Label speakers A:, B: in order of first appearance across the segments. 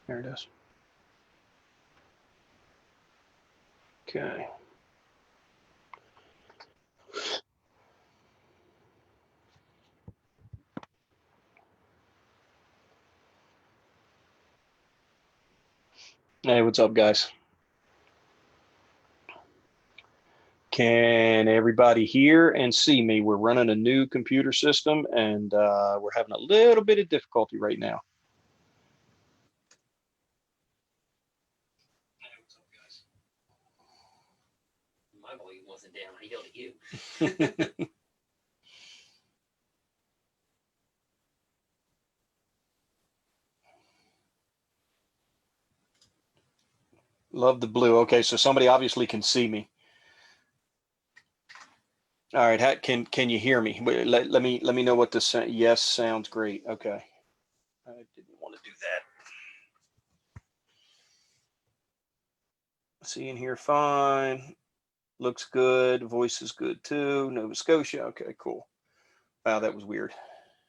A: There it is. Okay. Hey, what's up, guys? Can everybody hear and see me? We're running a new computer system and we're having a little bit of difficulty right now. Hey, what's up,
B: My volume wasn't down. I yelled at you.
A: guys? Love the blue. Okay, so somebody obviously can see me. All right, can you hear me? Let me know what this. Yes, sounds great. Okay, I didn't want to do that. Seeing here fine. Looks good. Voice is good too. Nova Scotia. Okay, cool. Wow, that was weird.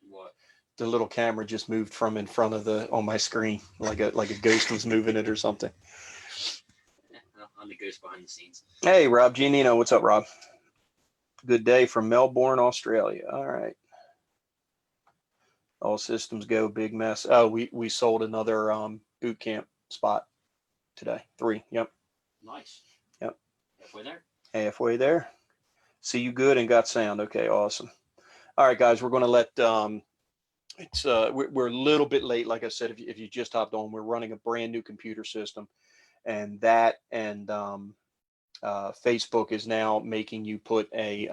B: What?
A: The little camera just moved from in front of the on my screen, like a ghost was moving it or something.
B: I'm the ghost behind the scenes.
A: Hey, Rob Giannino, what's up, Rob? Good day from Melbourne, Australia. All right. All systems go. Big mess. Oh, we sold another boot camp spot today. 3. Yep.
B: Nice.
A: Yep.
B: Halfway there.
A: Halfway there. See you good and got sound. Okay, awesome. All right, guys, we're going to let it's we're a little bit late. Like I said, if you just hopped on, we're running a brand new computer system, and Facebook is now making you put a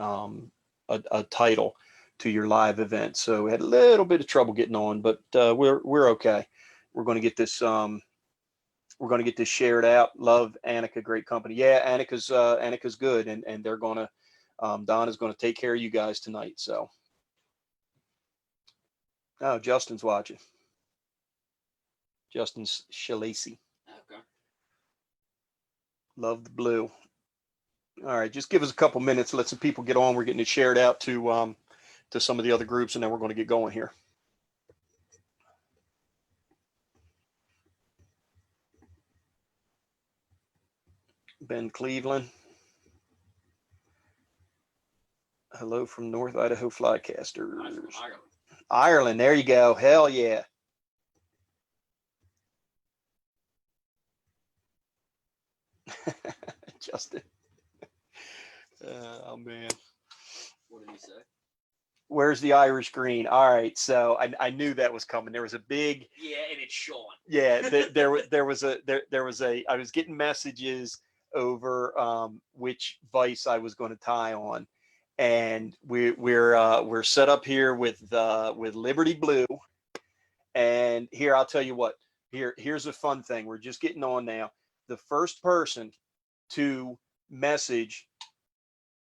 A: title to your live event. So we had a little bit of trouble getting on, but we're okay. We're going to get this we're going to get this shared out. Love Annika, great company. Yeah, Annika's good, and they're going to Don is going to take care of you guys tonight. So oh, Justin's watching. Justin Shalacy.
B: Okay.
A: Love the blue. All right, just give us a couple minutes. Let some people get on. We're getting it shared out to some of the other groups, and then we're going to get going here. Ben Cleveland. Hello from North Idaho Flycasters.
B: I'm from Ireland.
A: Ireland, there you go. Hell yeah. Justin. Oh man.
B: What did he say?
A: Where's the Irish green? All right, so I knew that was coming. There was a big.
B: Yeah, and it's Sean.
A: Yeah, there was a. I was getting messages over which vice I was going to tie on, and we're set up here with Liberty Blue, and here I'll tell you what. Here's a fun thing. We're just getting on now. The first person to message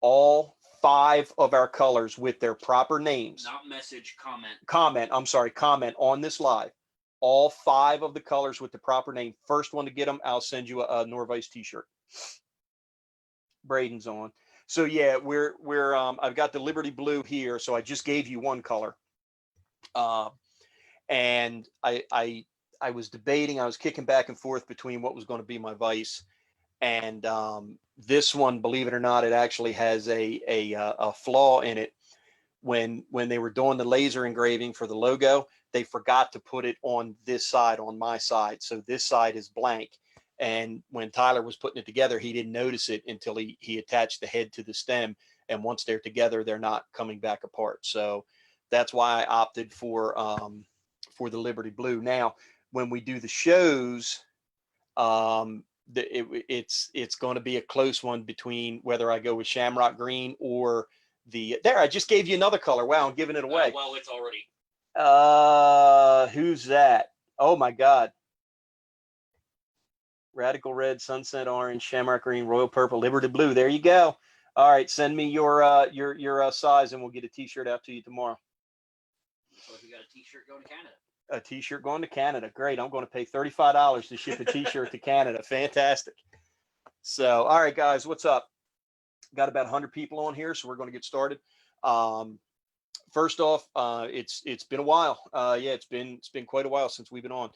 A: all 5 of our colors with their proper names.
B: Not message, comment.
A: Comment on this live. All 5 of the colors with the proper name. First one to get them, I'll send you a Nor-vise t-shirt. Braden's on. So yeah, we're I've got the Liberty Blue here. So I just gave you one color. And I was debating, I was kicking back and forth between what was going to be my vice. And this one, believe it or not, it actually has a flaw in it. When they were doing the laser engraving for the logo, they forgot to put it on this side, on my side. So this side is blank. And when Tyler was putting it together, he didn't notice it until he attached the head to the stem. And once they're together, they're not coming back apart. So that's why I opted for the Liberty Blue. Now, when we do the shows, it's going to be a close one between whether I go with Shamrock Green or there. I just gave you another color. Wow, I'm giving it away.
B: Well, it's already.
A: Who's that? Oh my God. Radical Red, Sunset Orange, Shamrock Green, Royal Purple, Liberty Blue. There you go. All right, send me your size, and we'll get a T-shirt out to you tomorrow.
B: So if we got a T-shirt going to Canada.
A: A T-shirt going to Canada. Great. I'm going to pay $35 to ship a T-shirt to Canada. Fantastic. So, all right, guys, what's up? Got about 100 people on here, so we're going to get started. First off, it's been a while. Yeah, it's been quite a while since we've been on.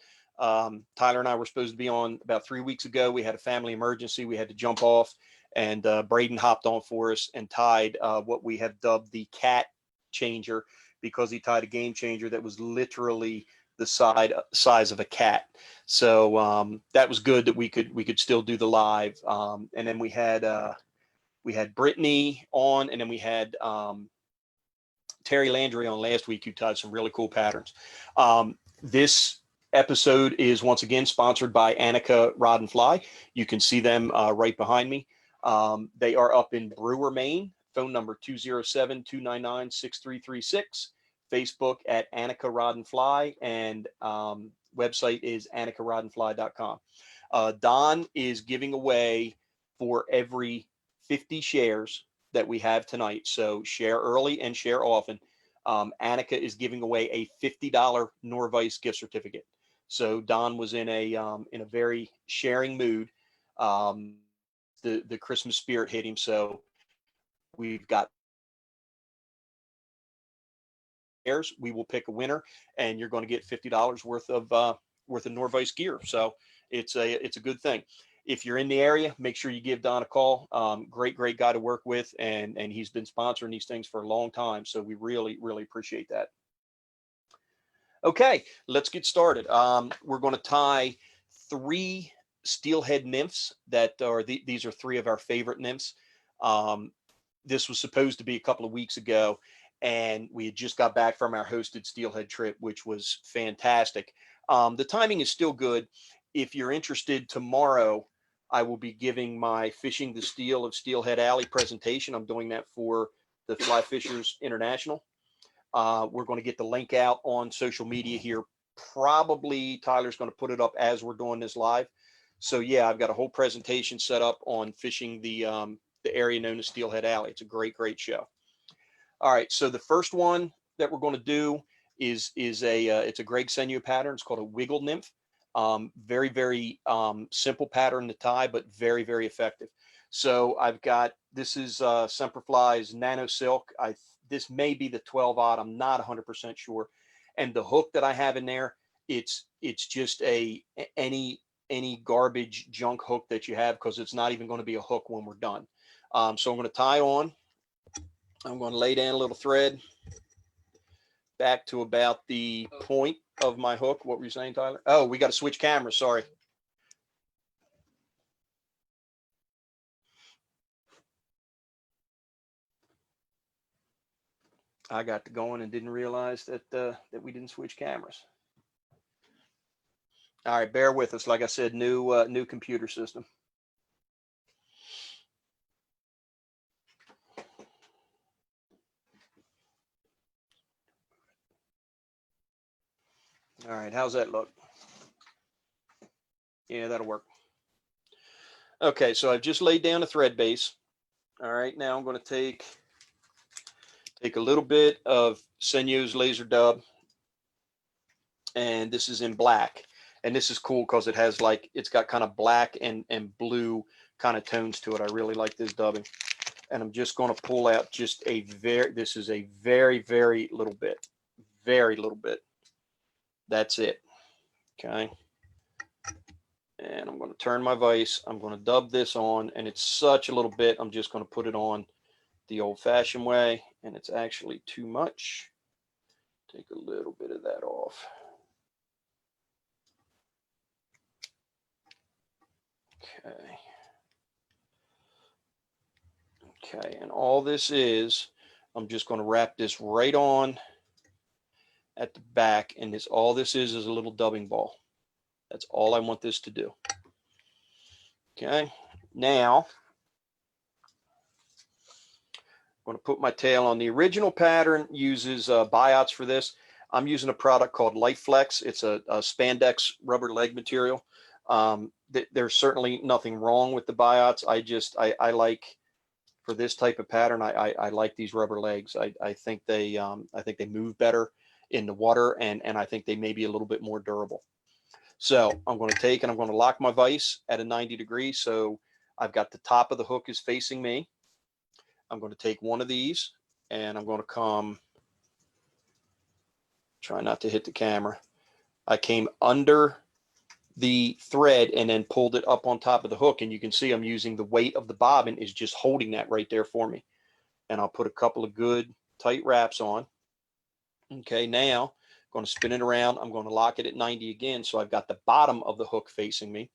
A: Tyler and I were supposed to be on about 3 weeks ago. We had a family emergency. We had to jump off, and Braden hopped on for us and tied what we have dubbed the cat changer, because he tied a game changer that was literally the size of a cat. So that was good that we could still do the live. And then we had Brittany on, and then we had Terry Landry on last week, who tied some really cool patterns. This episode is once again sponsored by Annika Rod and Fly. You can see them right behind me. They are up in Brewer, Maine. Phone number 207-299-6336. Facebook at Annika Rod and Fly, and website is annikarodandfly.com. Don is giving away, for every 50 shares that we have tonight, so share early and share often, Annika is giving away a $50 Nor-vise gift certificate. So Don was in a very sharing mood. The Christmas spirit hit him, so we've got shares. We will pick a winner, and you're going to get $50 worth of Nor-vise gear. So it's a good thing. If you're in the area, make sure you give Don a call. Great guy to work with, and he's been sponsoring these things for a long time. So we really appreciate that. Okay, let's get started. We're going to tie 3 Steelhead Nymphs that are these are 3 of our favorite nymphs. This was supposed to be a couple of weeks ago, and we had just got back from our hosted Steelhead trip, which was fantastic. The timing is still good. If you're interested, tomorrow I will be giving my Fishing the Steel of Steelhead Alley presentation. I'm doing that for the Fly Fishers International. We're going to get the link out on social media here. Probably Tyler's going to put it up as we're doing this live. So yeah, I've got a whole presentation set up on fishing the area known as Steelhead Alley. It's a great show. All right, so the first one that we're going to do is it's a Greg Senio pattern. It's called a wiggle nymph. Very simple pattern to tie, but very effective. So I've got, this is Semperfli's Nano Silk. This may be the 12-aught. I'm not 100% sure. And the hook that I have in there, it's just any garbage junk hook that you have, because it's not even going to be a hook when we're done. So I'm going to tie on. I'm going to lay down a little thread back to about the point of my hook. What were you saying, Tyler? Oh, we got to switch cameras. Sorry. I got to going and didn't realize that we didn't switch cameras. All right, bear with us. Like I said, new computer system. All right, how's that look? Yeah, that'll work. Okay, so I've just laid down a thread base. All right, now I'm going to take a little bit of Senio's laser dub, and this is in black. And this is cool because it has it's got kind of black and blue kind of tones to it. I really like this dubbing. And I'm just going to pull out just this is a very little bit. Very little bit. That's it. Okay. And I'm going to turn my vise. I'm going to dub this on, and it's such a little bit. I'm just going to put it on the old-fashioned way, and it's actually too much. Take a little bit of that off. Okay, and all this is, I'm just going to wrap this right on at the back, and all this is a little dubbing ball. That's all I want this to do. Okay, now I'm going to put my tail on. The original pattern uses biots for this. I'm using a product called Lightflex. It's a spandex rubber leg material. There's certainly nothing wrong with the biots. I like, for this type of pattern, I like these rubber legs. I think they move better in the water, and I think they may be a little bit more durable. So I'm going to take and I'm going to lock my vise at a 90 degrees. So I've got the top of the hook is facing me. I'm going to take one of these, and I'm going to come Try not to hit the camera. I came under the thread and then pulled it up on top of the hook, and you can see I'm using the weight of the bobbin is just holding that right there for me. And I'll put a couple of good tight wraps on. Okay, now I'm going to spin it around. I'm going to lock it at 90 again, so I've got the bottom of the hook facing me.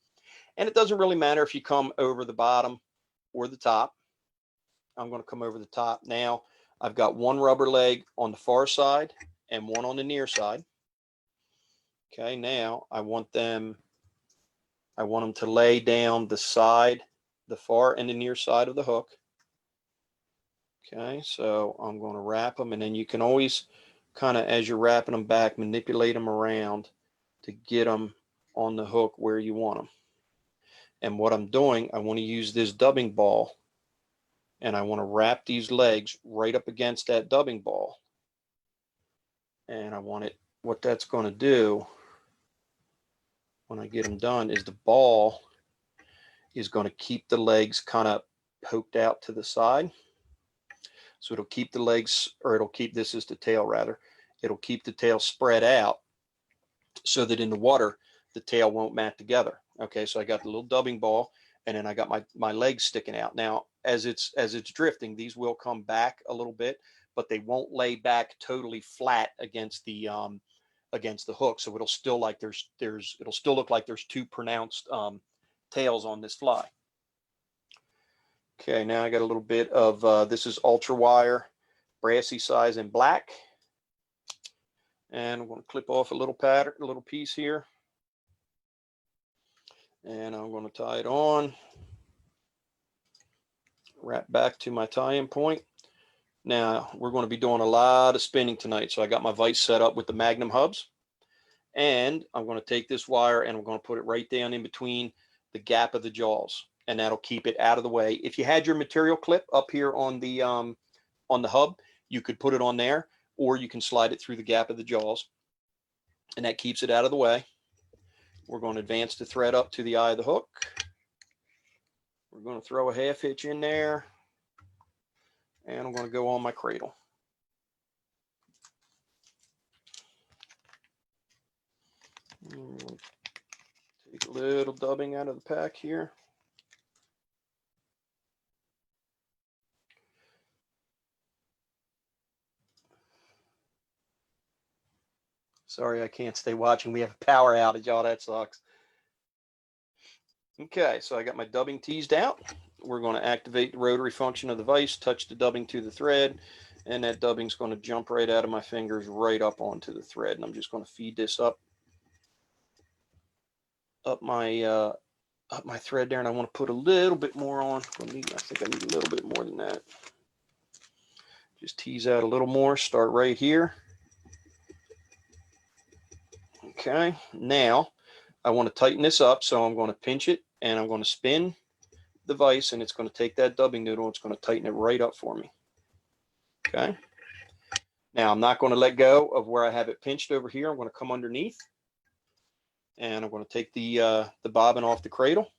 A: And it doesn't really matter if you come over the bottom or the top. I'm going to come over the top. Now I've got one rubber leg on the far side and one on the near side. Okay, now I want them to lay down the side, the far and the near side of the hook. Okay, so I'm going to wrap them, and then you can always kind of, as you're wrapping them back, manipulate them around to get them on the hook where you want them. And what I'm doing, I want to use this dubbing ball, and I want to wrap these legs right up against that dubbing ball. And I want it, what that's going to do when I get them done is the ball is going to keep the legs kind of poked out to the side. So it'll keep the legs, or it'll keep, this is the tail rather, it'll keep the tail spread out so that in the water, the tail won't mat together. Okay, so I got the little dubbing ball, and then I got my legs sticking out. Now, as it's drifting, these will come back a little bit, but they won't lay back totally flat against the hook. So it'll still like it'll still look like there's two pronounced tails on this fly. Okay, now I got a little bit of this is ultra wire, brassy size in black, and I'm going to clip off a little pattern, a little piece here, and I'm going to tie it on, wrap back to my tie-in point. Now we're going to be doing a lot of spinning tonight, so I got my vise set up with the Magnum hubs, and I'm going to take this wire and I'm going to put it right down in between the gap of the jaws, and that'll keep it out of the way. If you had your material clip up here on the hub, you could put it on there, or you can slide it through the gap of the jaws, and that keeps it out of the way. We're going to advance the thread up to the eye of the hook. We're going to throw a half hitch in there, and I'm going to go on my cradle. Take a little dubbing out of the pack here. Sorry, I can't stay watching. We have a power outage. Oh, that sucks. Okay, so I got my dubbing teased out. We're going to activate the rotary function of the vise, touch the dubbing to the thread, and that dubbing's going to jump right out of my fingers right up onto the thread. And I'm just going to feed this up my thread there, and I want to put a little bit more on. I think I need a little bit more than that. Just tease out a little more. Start right here. Okay, now I want to tighten this up, so I'm going to pinch it and I'm going to spin the vise, and it's going to take that dubbing noodle. It's going to tighten it right up for me. Okay. Now I'm not going to let go of where I have it pinched over here. I'm going to come underneath, and I'm going to take the bobbin off the cradle,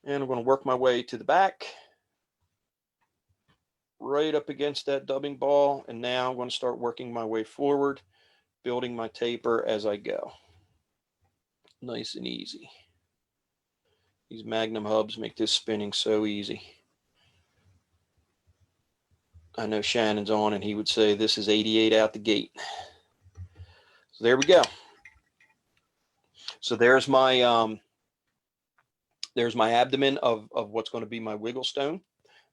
A: and I'm going to work my way to the back, right up against that dubbing ball, and now I'm going to start working my way forward, building my taper as I go. Nice and easy. These Magnum hubs make this spinning so easy. I know Shannon's on, and he would say this is 88 out the gate. So there we go. So there's my abdomen of what's going to be my wiggle stone.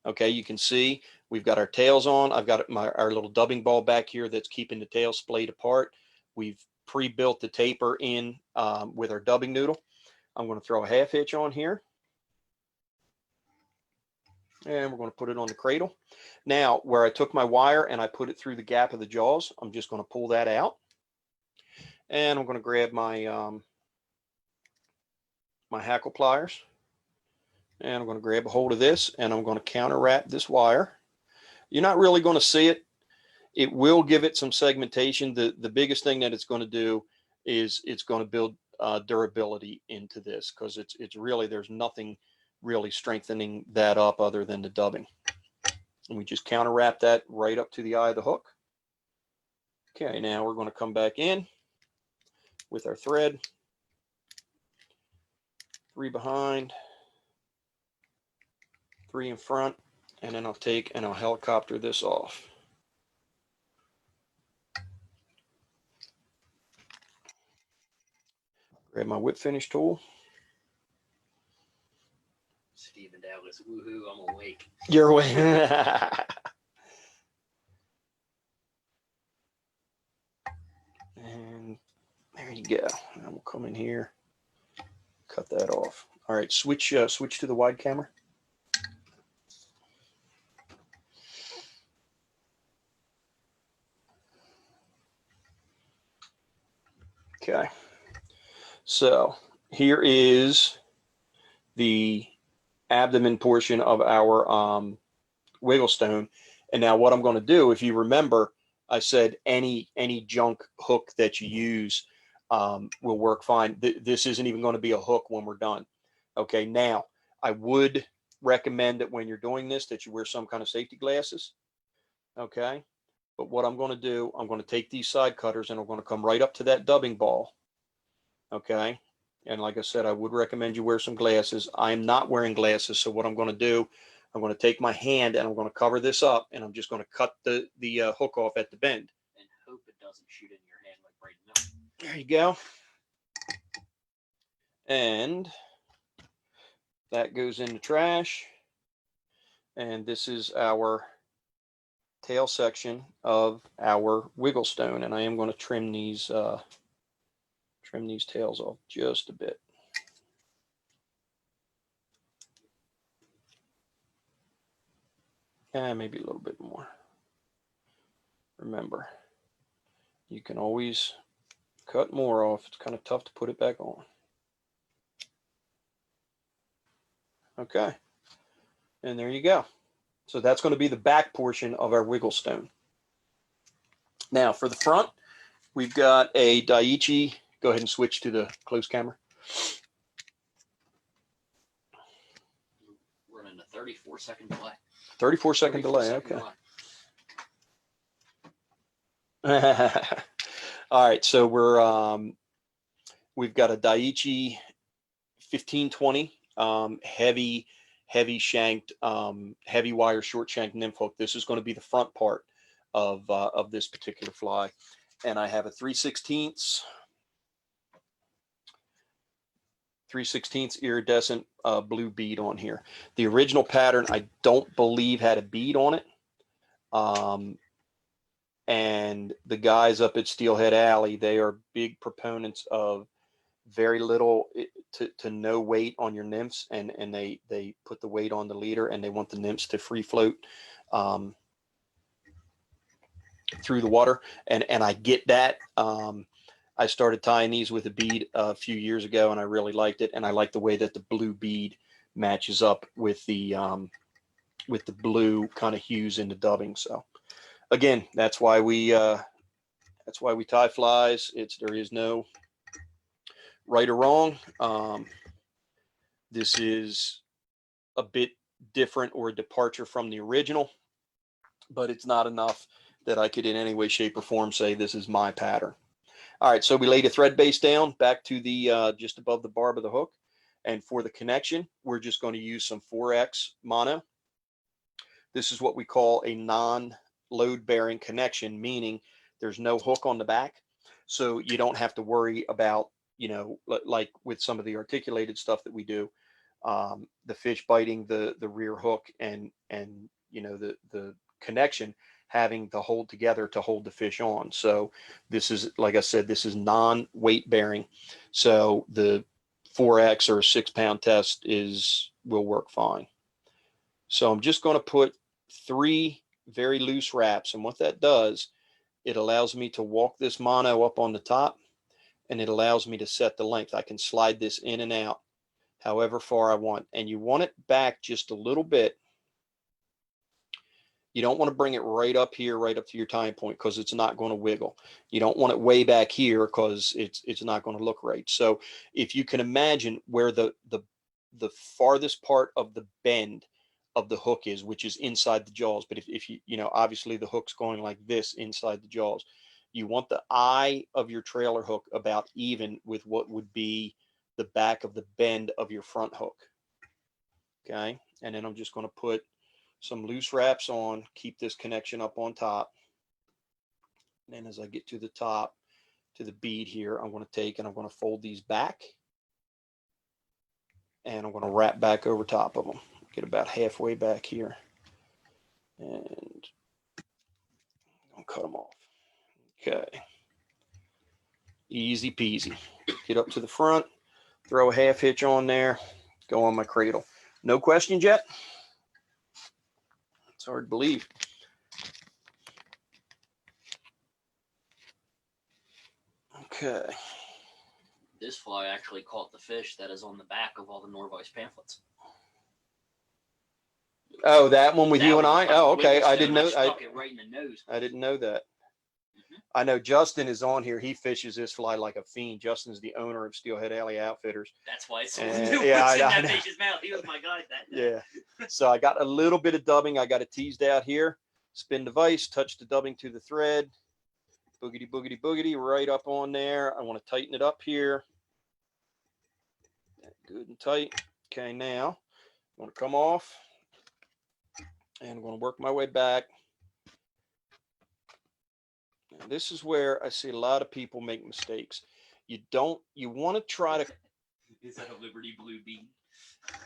A: Okay, you can see we've got our tails on. I've got our little dubbing ball back here that's keeping the tail splayed apart. We've pre-built the taper in with our dubbing noodle. I'm going to throw a half hitch on here, and we're going to put it on the cradle. Now, where I took my wire and I put it through the gap of the jaws, I'm just going to pull that out, and I'm going to grab my my hackle pliers, and I'm going to grab a hold of this, and I'm going to counter wrap this wire. You're not really going to see it. It will give it some segmentation. The biggest thing that it's going to do is it's going to build durability into this, because it's really, there's nothing really strengthening that up other than the dubbing. And we just counter wrap that right up to the eye of the hook. Okay, now we're going to come back in with our thread, 3 behind, 3 in front, and then I'll take and I'll helicopter this off. Grab my whip finish tool.
B: Stephen Douglas, woohoo, I'm awake.
A: You're awake. And there you go. Now we'll come in here, cut that off. All right, switch to the wide camera. Okay, so here is the abdomen portion of our wiggle stone. And now what I'm going to do, if you remember, I said any junk hook that you use will work fine. This isn't even going to be a hook when we're done. Okay, now I would recommend that when you're doing this that you wear some kind of safety glasses. Okay, but what I'm going to do, I'm going to take these side cutters and I'm going to come right up to that dubbing ball. Okay, and like I said, I would recommend you wear some glasses. I'm not wearing glasses, so what I'm going to do, I'm going to take my hand and I'm going to cover this up, and I'm just going to cut the hook off at the bend.
B: And hope it doesn't shoot in your hand like Braden Miller.
A: There you go. And that goes in the trash. And this is our tail section of our wiggle stone. And I am going to trim these tails off just a bit. And maybe a little bit more. Remember, you can always cut more off. It's kind of tough to put it back on. Okay, and there you go. So that's going to be the back portion of our wiggle stone. Now for the front, we've got a Daiichi. Go ahead and switch to the close camera.
B: Running a 34-second delay.
A: 34-second delay, okay. All right, so we've got a Daiichi 1520 heavy shanked, heavy wire short shank nymph hook. This is going to be the front part of this particular fly, and I have a 3/16 iridescent blue bead on here. The original pattern I don't believe had a bead on it. And the guys up at Steelhead Alley, they are big proponents of very little to no weight on your nymphs, and they put the weight on the leader, and they want the nymphs to free float through the water, and I get that. I started tying these with a bead a few years ago, and I really liked it, and I like the way that the blue bead matches up with the blue kind of hues in the dubbing. So again, that's why we tie flies. There is no right or wrong. This is a bit different or a departure from the original, but it's not enough that I could in any way, shape, or form say this is my pattern. All right, so we laid a thread base down back to the just above the barb of the hook, and for the connection, we're just going to use some 4X mono. This is what we call a non-load bearing connection, meaning there's no hook on the back, so you don't have to worry about, you know, like with some of the articulated stuff that we do, the fish biting the rear hook, and you know the connection having to hold together to hold the fish on. So this is, like I said, this is non-weight bearing, so the 4X or a 6-pound test will work fine. So I'm just going to put 3 very loose wraps, and what that does, it allows me to walk this mono up on the top, and it allows me to set the length. I can slide this in and out however far I want, and you want it back just a little bit. You don't want to bring it right up here, right up to your tying point, because it's not going to wiggle. You don't want it way back here because it's not going to look right. So if you can imagine where the farthest part of the bend of the hook is, which is inside the jaws, but if you obviously the hook's going like this inside the jaws, You want the eye of your trailer hook about even with what would be the back of the bend of your front hook. Okay. And then I'm just going to put some loose wraps on, keep this connection up on top. And then as I get to the top, to the bead here, I'm going to take and I'm going to fold these back. And I'm going to wrap back over top of them. Get about halfway back here. And I'll cut them off. Okay. Easy peasy. Get up to the front, throw a half hitch on there, go on my cradle. No questions yet? It's hard to believe. Okay.
B: This fly actually caught the fish that is on the back of all the Norvise pamphlets.
A: Oh, that one with
B: That
A: you and
B: one
A: I?
B: was
A: Oh, okay. I
B: Wigglestone.
A: didn't know.
B: Stuck it right in the nose.
A: I didn't know that.
B: Mm-hmm.
A: I know Justin is on here. He fishes this fly like a fiend. Justin's the owner of Steelhead Alley Outfitters.
B: That's why it's so
A: yeah,
B: in that fish's mouth. He was my guide that day.
A: Yeah. So I got a little bit of dubbing. I got it teased out here. Spin the vise, touch the dubbing to the thread. Boogity, boogity, boogity, right up on there. I want to tighten it up here. Good and tight. Okay, now I'm going to come off. And I'm going to work my way back. And this is where I see a lot of people make mistakes. You want to try to.
B: Is that a Liberty Blue bean?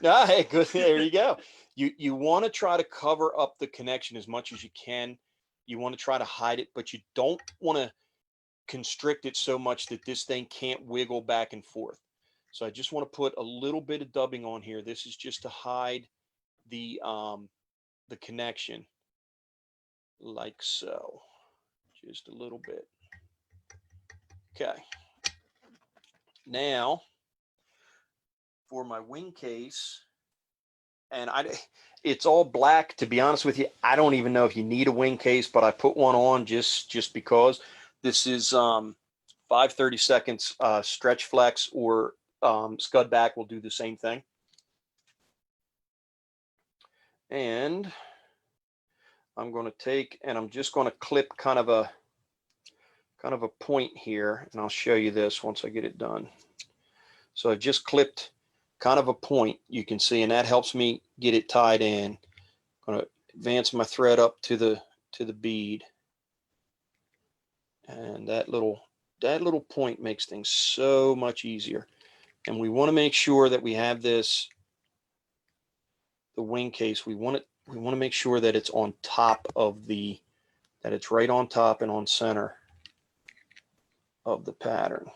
A: Ah, hey, good. There you go. You want to try to cover up the connection as much as you can. You want to try to hide it, but you don't want to constrict it so much that this thing can't wiggle back and forth. So I just want to put a little bit of dubbing on here. This is just to hide the connection, like so. Just a little bit. Okay. Now for my wing case, and it's all black. To be honest with you, I don't even know if you need a wing case, but I put one on just because. This is 5/32 stretch flex or scud back will do the same thing. And I'm going to take and I'm just going to clip kind of a point here, and I'll show you this once I get it done. So I've just clipped kind of a point, you can see, and that helps me get it tied in. I'm going to advance my thread up to the bead, and that little point makes things so much easier. And we want to make sure that we have this, the wing case, we want to make sure that it's on top of that it's right on top and on center of the pattern.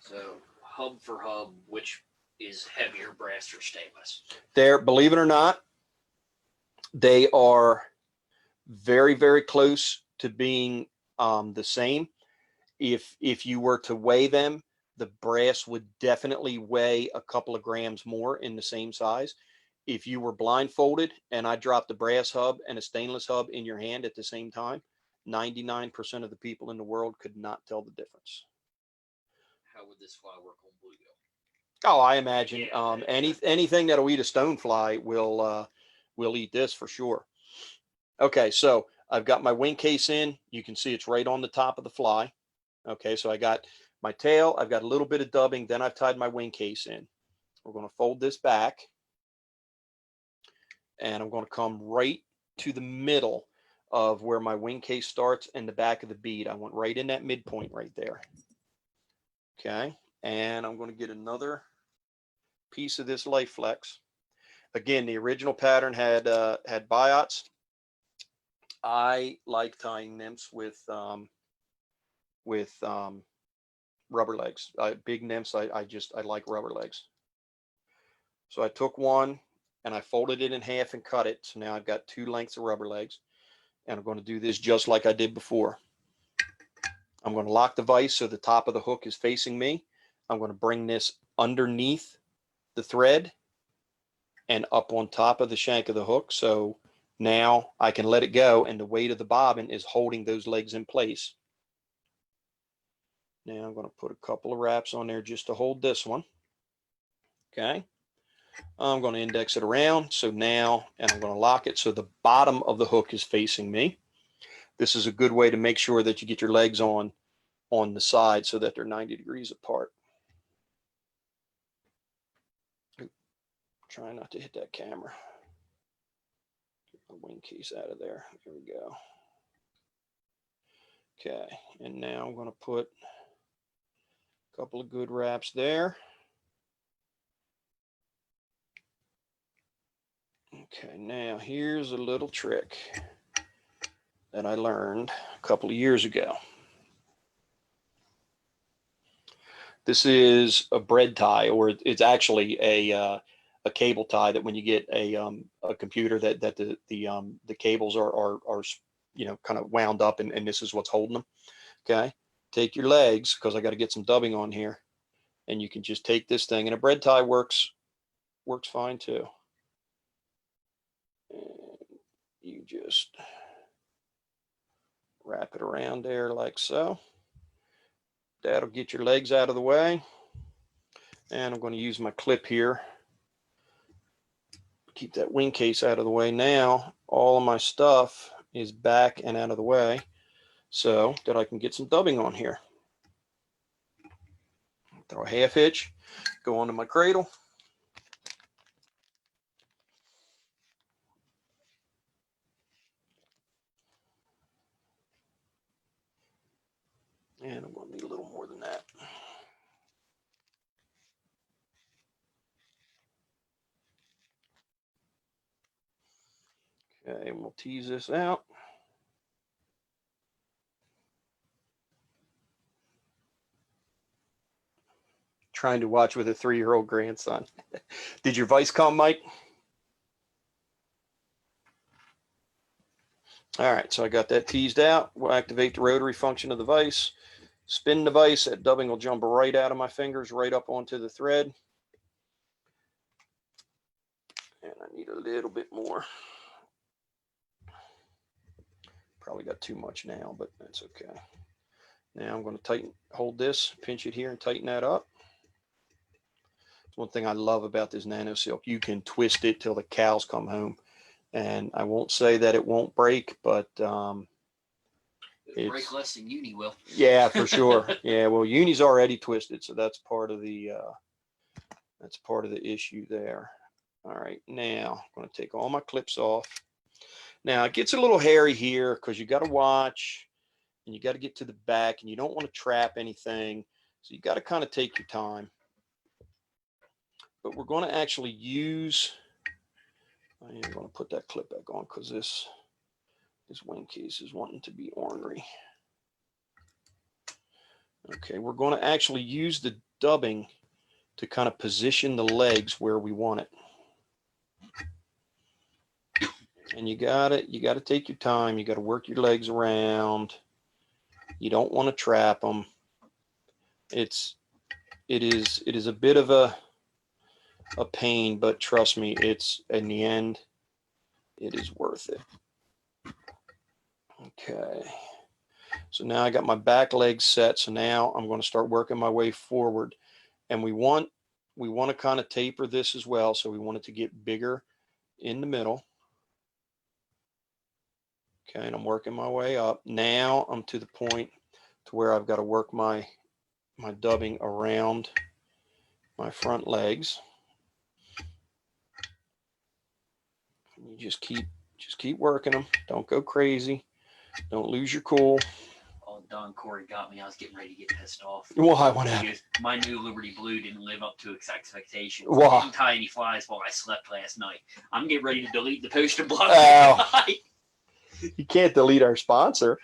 B: So hub for hub, which is heavier, brass or stainless?
A: Believe it or not, they are very, very close to being the same. If you were to weigh them, the brass would definitely weigh a couple of grams more in the same size. If you were blindfolded and I dropped a brass hub and a stainless hub in your hand at the same time, 99% of the people in the world could not tell the difference.
B: How would this fly work on bluegill?
A: Oh, I imagine anything that'll eat a stonefly will eat this for sure. Okay, so I've got my wing case in. You can see it's right on the top of the fly. Okay, so I got my tail. I've got a little bit of dubbing. Then I've tied my wing case in. We're going to fold this back. And I'm going to come right to the middle of where my wing case starts and the back of the bead. I went right in that midpoint right there. Okay, and I'm going to get another piece of this life flex. Again, the original pattern had biots. I like tying nymphs with rubber legs. Big nymphs, I like rubber legs. So I took one and I folded it in half and cut it. So now I've got 2 lengths of rubber legs, and I'm going to do this just like I did before. I'm going to lock the vise so the top of the hook is facing me. I'm going to bring this underneath the thread and up on top of the shank of the hook. So now I can let it go, and the weight of the bobbin is holding those legs in place. Now I'm going to put a couple of wraps on there just to hold this one. Okay. I'm going to index it around. So now, and I'm going to lock it so the bottom of the hook is facing me. This is a good way to make sure that you get your legs on the side so that they're 90 degrees apart. Try not to hit that camera. Get my wing case out of there. There we go. Okay, and now I'm going to put a couple of good wraps there. Okay, now here's a little trick that I learned a couple of years ago. This is a bread tie, or it's actually a cable tie that when you get a computer that the cables are kind of wound up, and this is what's holding them. Okay, take your legs, because I got to get some dubbing on here, and you can just take this thing, and a bread tie works fine too. And you just wrap it around there like so. That'll get your legs out of the way. And I'm going to use my clip here. Keep that wing case out of the way. Now, all of my stuff is back and out of the way so that I can get some dubbing on here. Throw a half hitch, go onto my cradle. And I'm going to need a little more than that. Okay, and we'll tease this out. Trying to watch with a 3-year-old grandson. Did your vise come, Mike? All right, so I got that teased out. We'll activate the rotary function of the vise. Spin the vise, that dubbing will jump right out of my fingers, right up onto the thread. And I need a little bit more. Probably got too much now, but that's okay. Now I'm going to hold this, pinch it here, and tighten that up. One thing I love about this nano silk, you can twist it till the cows come home. And I won't say that it won't break, but
B: It'll break less than uni will.
A: Yeah, for sure. Yeah, well, uni's already twisted, so that's part of the issue there. All right, now I'm going to take all my clips off. Now it gets a little hairy here because you got to watch, and you got to get to the back, and you don't want to trap anything, so you got to kind of take your time. But we're going to actually use, I am going to put that clip back on because this wing case is wanting to be ornery. Okay, we're going to actually use the dubbing to kind of position the legs where we want it. And you got to take your time. You got to work your legs around. You don't want to trap them. It is a bit of a pain, but trust me, it's in the end, it is worth it. Okay. So now I got my back legs set. So now I'm going to start working my way forward. And we want to kind of taper this as well. So we want it to get bigger in the middle. Okay, and I'm working my way up. Now I'm to the point to where I've got to work my dubbing around my front legs. You just keep working them. Don't go crazy. Don't lose your cool.
B: Oh, Don Corey got me. I was getting ready to get pissed off.
A: Why? What happened?
B: My new Liberty Blue didn't live up to its expectations.
A: Why?
B: I didn't tie any flies while I slept last night. I'm getting ready to delete the post and block
A: it. You can't delete our sponsor.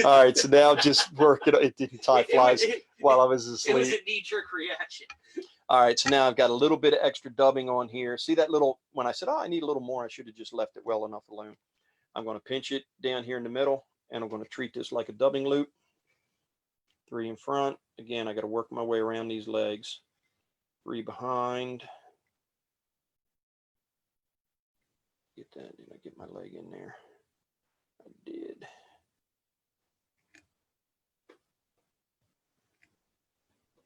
A: All right, so now just work it. It didn't tie flies while I was asleep.
B: It was a knee-jerk reaction.
A: All right, so now I've got a little bit of extra dubbing on here. See that little, when I said, oh, I need a little more, I should have just left it well enough alone. I'm going to pinch it down here in the middle, and I'm going to treat this like a dubbing loop. 3 in front. Again, I got to work my way around these legs. 3 behind. Get that. Did I get my leg in there? I did.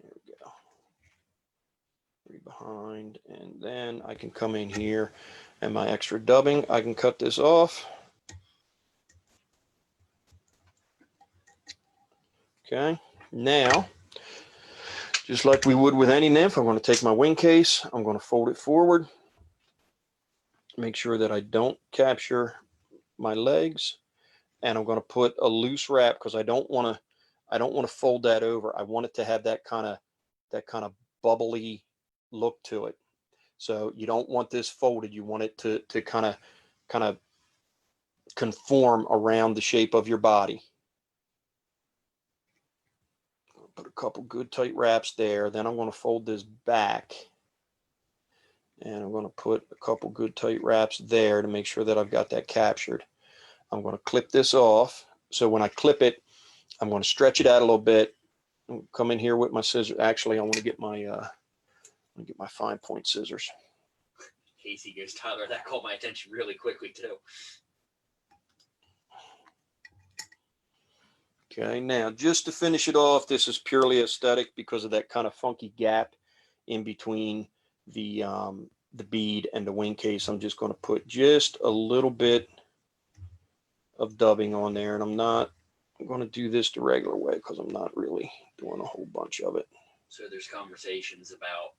A: There we go. 3 behind, and then I can come in here and my extra dubbing, I can cut this off. Okay, now, just like we would with any nymph, I'm going to take my wing case, I'm going to fold it forward, make sure that I don't capture my legs, and I'm going to put a loose wrap because I don't want to fold that over. I want it to have that kind of bubbly look to it. So you don't want this folded. You want it to kind of conform around the shape of your body. Put a couple good tight wraps there. Then I'm going to fold this back. And I'm going to put a couple good tight wraps there to make sure that I've got that captured. I'm going to clip this off. So when I clip it, I'm going to stretch it out a little bit. Come in here with my scissors. Actually, I want to get my fine point scissors.
B: Casey goes, Tyler, that caught my attention really quickly too.
A: Okay, now just to finish it off, this is purely aesthetic because of that kind of funky gap in between the bead and the wing case. I'm just going to put just a little bit of dubbing on there, and I'm going to do this the regular way because I'm not really doing a whole bunch of it.
B: So there's conversations about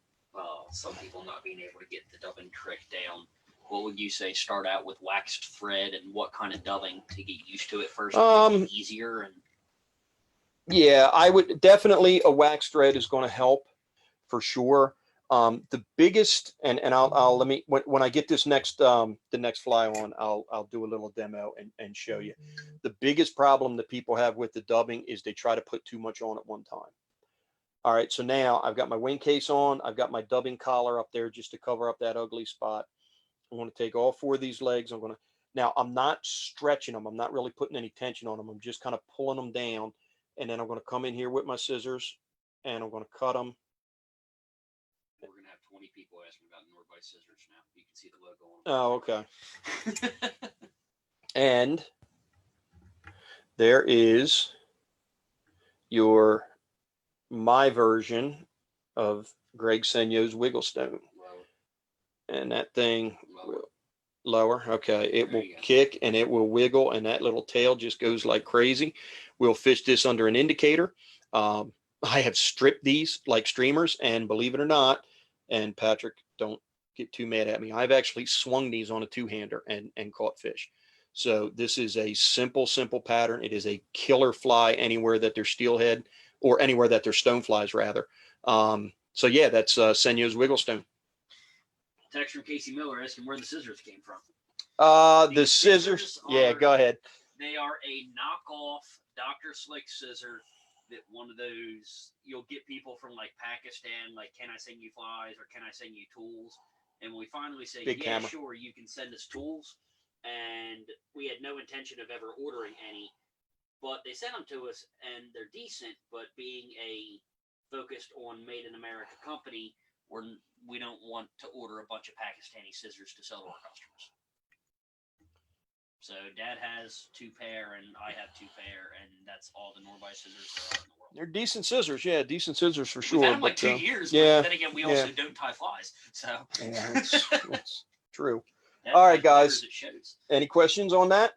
B: some people not being able to get the dubbing trick down. What would you say? Start out with waxed thread, and what kind of dubbing to get used to it first? Make it easier and.
A: Yeah, I would definitely, a wax thread is going to help for sure. The biggest, and I'll let me, when I get this next, the next fly on, I'll do a little demo and show you. The biggest problem that people have with the dubbing is they try to put too much on at one time. All right, so now I've got my wing case on. I've got my dubbing collar up there just to cover up that ugly spot. I'm going to take all four of these legs. Now I'm not stretching them. I'm not really putting any tension on them. I'm just kind of pulling them down. And then I'm going to come in here with my scissors and I'm going to cut them.
B: We're going to have 20 people asking about Nor-vise scissors now. You can see the logo on
A: them. Oh, okay. And there is my version of Greg Senyo's Wiggle Stone. Lower. And that thing lower. Okay. It will kick and it will wiggle, and that little tail just goes like crazy. We'll fish this under an indicator. I have stripped these like streamers, and believe it or not, and Patrick, don't get too mad at me, I've actually swung these on a two-hander and caught fish. So this is a simple pattern. It is a killer fly anywhere that there's steelhead, or anywhere that there's stoneflies rather. So yeah, that's Senyo's Wiggle Stone.
B: Text from Casey Miller asking where the scissors came from.
A: The scissors yeah, go ahead.
B: They are a knockoff Dr. Slick scissor. That one of those, you'll get people from like Pakistan, like, can I send you flies or can I send you tools? And we finally say,
A: Big
B: yeah,
A: camera.
B: sure, you can send us tools. And we had no intention of ever ordering any, but they sent them to us and they're decent, but being a focused on made in America company, we don't want to order a bunch of Pakistani scissors to sell to our customers. So Dad has 2 pair and I have 2 pair, and that's all the Nor-vise scissors there are in the world.
A: They're decent scissors, yeah, decent scissors for sure.
B: We've had them like 2 years,
A: yeah,
B: but then again, we also don't tie flies, so.
A: Yeah, it's true. All right, guys. Any questions on that?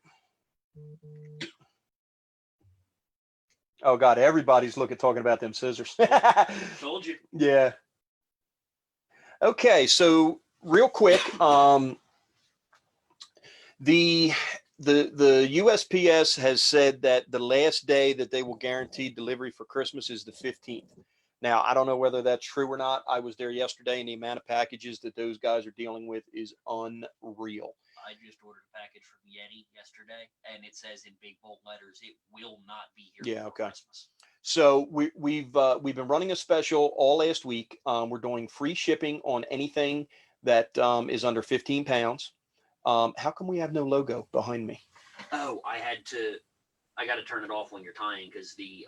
A: Oh God, everybody's talking about them scissors.
B: Told you.
A: Yeah. Okay, so real quick, the USPS has said that the last day that they will guarantee delivery for Christmas is the 15th. Now, I don't know whether that's true or not. I was there yesterday, and the amount of packages that those guys are dealing with is unreal.
B: I just ordered a package from Yeti yesterday, and it says in big bold letters, it will not be here for Christmas.
A: So we've been running a special all last week. We're doing free shipping on anything that is under 15 pounds. How come we have no logo behind me?
B: Oh, I got to turn it off when you're tying because the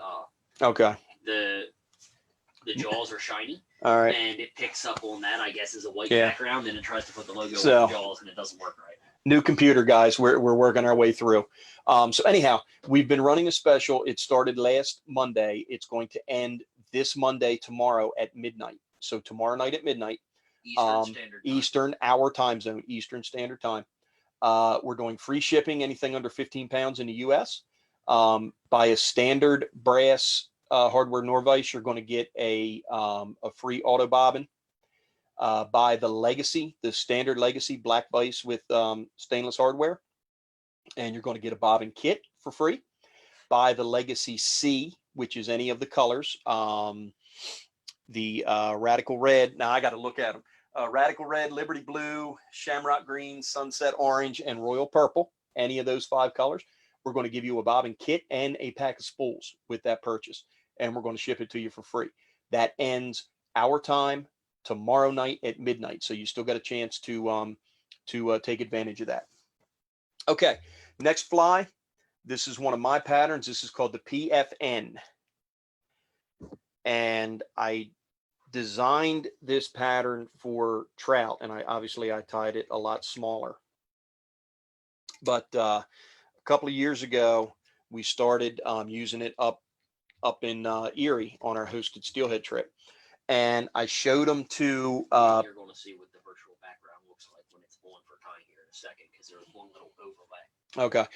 B: jaws are shiny.
A: All right.
B: And it picks up on that, I guess, as a white background, and it tries to put the logo on the jaws, and it doesn't work right.
A: New computer, guys. We're working our way through. So anyhow, we've been running a special. It started last Monday. It's going to end this Monday, tomorrow at midnight. So tomorrow night at midnight,
B: Eastern Standard Time.
A: Eastern, our time zone, Eastern Standard Time. We're doing free shipping, anything under 15 pounds in the U.S. Buy a standard brass hardware Norvise, you're going to get a free auto bobbin. Buy the Legacy, the standard Legacy black vise with stainless hardware, and you're going to get a bobbin kit for free. Buy the Legacy C, which is any of the colors. The Radical Red. Now I got to look at them. Radical Red, Liberty Blue, Shamrock Green, Sunset Orange, and Royal Purple. Any of those 5 colors. We're going to give you a bobbin kit and a pack of spools with that purchase, and we're going to ship it to you for free. That ends our time tomorrow night at midnight, so you still got a chance to take advantage of that. Okay, next fly. This is one of my patterns. This is called the PFN, and I designed this pattern for trout, and I tied it a lot smaller. But a couple of years ago, we started using it up in Erie on our hosted steelhead trip, and I showed them to.
B: You're going to see what the virtual background looks like when it's on for tying here in a second, because there's one little overlay.
A: Okay.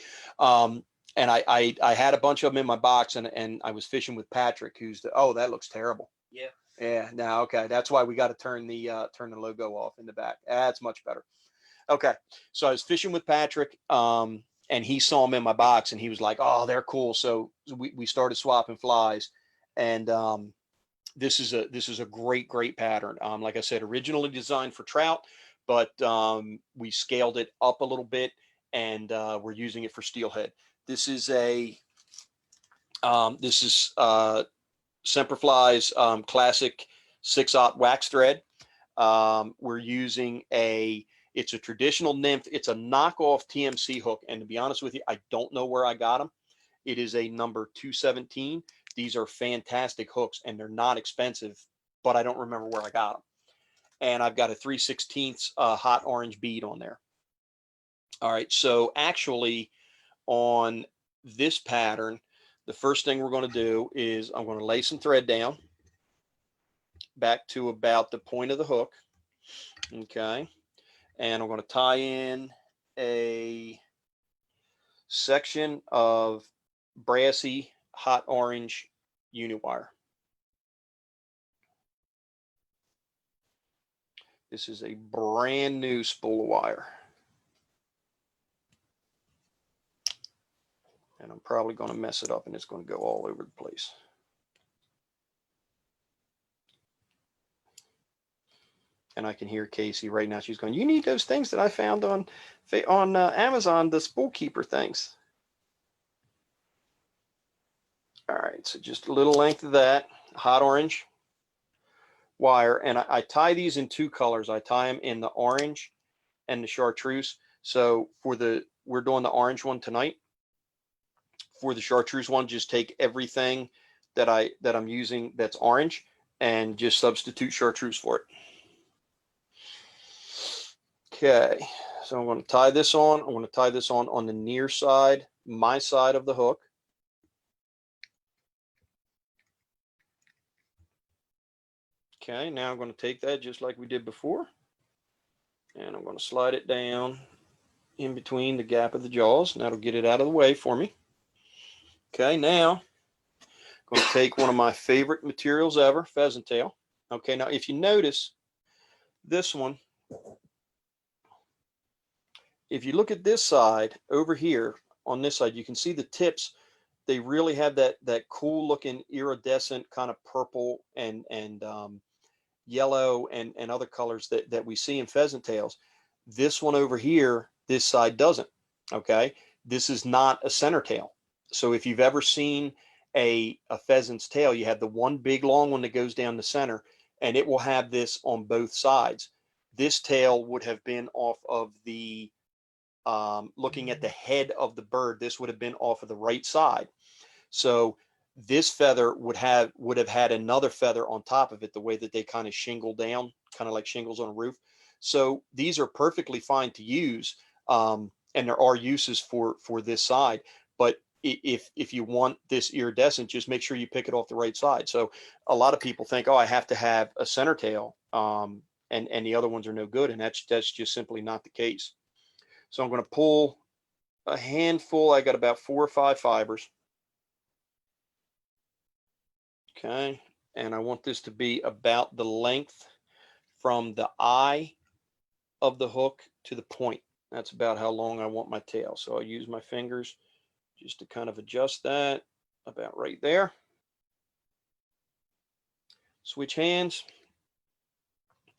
A: And I had a bunch of them in my box, and I was fishing with Patrick, who's oh, that looks terrible.
B: Yeah.
A: Yeah. Now, okay. That's why we got to turn the logo off in the back. That's much better. Okay. So I was fishing with Patrick, and he saw them in my box, and he was like, "Oh, they're cool." So we started swapping flies, and this is a great pattern. Like I said, originally designed for trout, but we scaled it up a little bit, and we're using it for steelhead. This is Semperfli's classic 6/0 wax thread. We're using it's a traditional nymph. It's a knockoff TMC hook, and to be honest with you, I don't know where I got them. It is a number 217. These are fantastic hooks, and they're not expensive, but I don't remember where I got them. And I've got a 3/16 hot orange bead on there. All right, so actually on this pattern, the first thing we're going to do is I'm going to lay some thread down back to about the point of the hook. Okay. And I'm going to tie in a section of brassy hot orange Uniwire. This is a brand new spool of wire. And I'm probably going to mess it up, and it's going to go all over the place. And I can hear Casey right now. She's going, "You need those things that I found on Amazon, the spool keeper things." All right, so just a little length of that hot orange wire. And I tie these in 2 colors. I tie them in the orange and the chartreuse. So we're doing the orange one tonight. For the chartreuse one, just take everything that I'm using that's orange and just substitute chartreuse for it. Okay, so I'm going to tie this on. I'm going to tie this on the near side, my side of the hook. Okay, now I'm going to take that just like we did before, and I'm going to slide it down in between the gap of the jaws, and that'll get it out of the way for me. Okay, now I'm going to take one of my favorite materials ever, pheasant tail. Okay, now if you notice this one, if you look at this side over here on this side, you can see the tips. They really have that cool looking iridescent kind of purple and yellow and other colors that we see in pheasant tails. This one over here, this side doesn't. Okay, this is not a center tail. So if you've ever seen a pheasant's tail, you have the one big long one that goes down the center, and it will have this on both sides. This tail would have been off of the looking at the head of the bird. This would have been off of the right side. So this feather would have had another feather on top of it, the way that they kind of shingle down, kind of like shingles on a roof. So these are perfectly fine to use, and there are uses for this side. But if you want this iridescent, just make sure you pick it off the right side. So a lot of people think, oh, I have to have a center tail and the other ones are no good. And that's just simply not the case. So I'm going to pull a handful. I got about 4 or 5 fibers. Okay. And I want this to be about the length from the eye of the hook to the point. That's about how long I want my tail. So I'll use my fingers just to kind of adjust that about right there. Switch hands,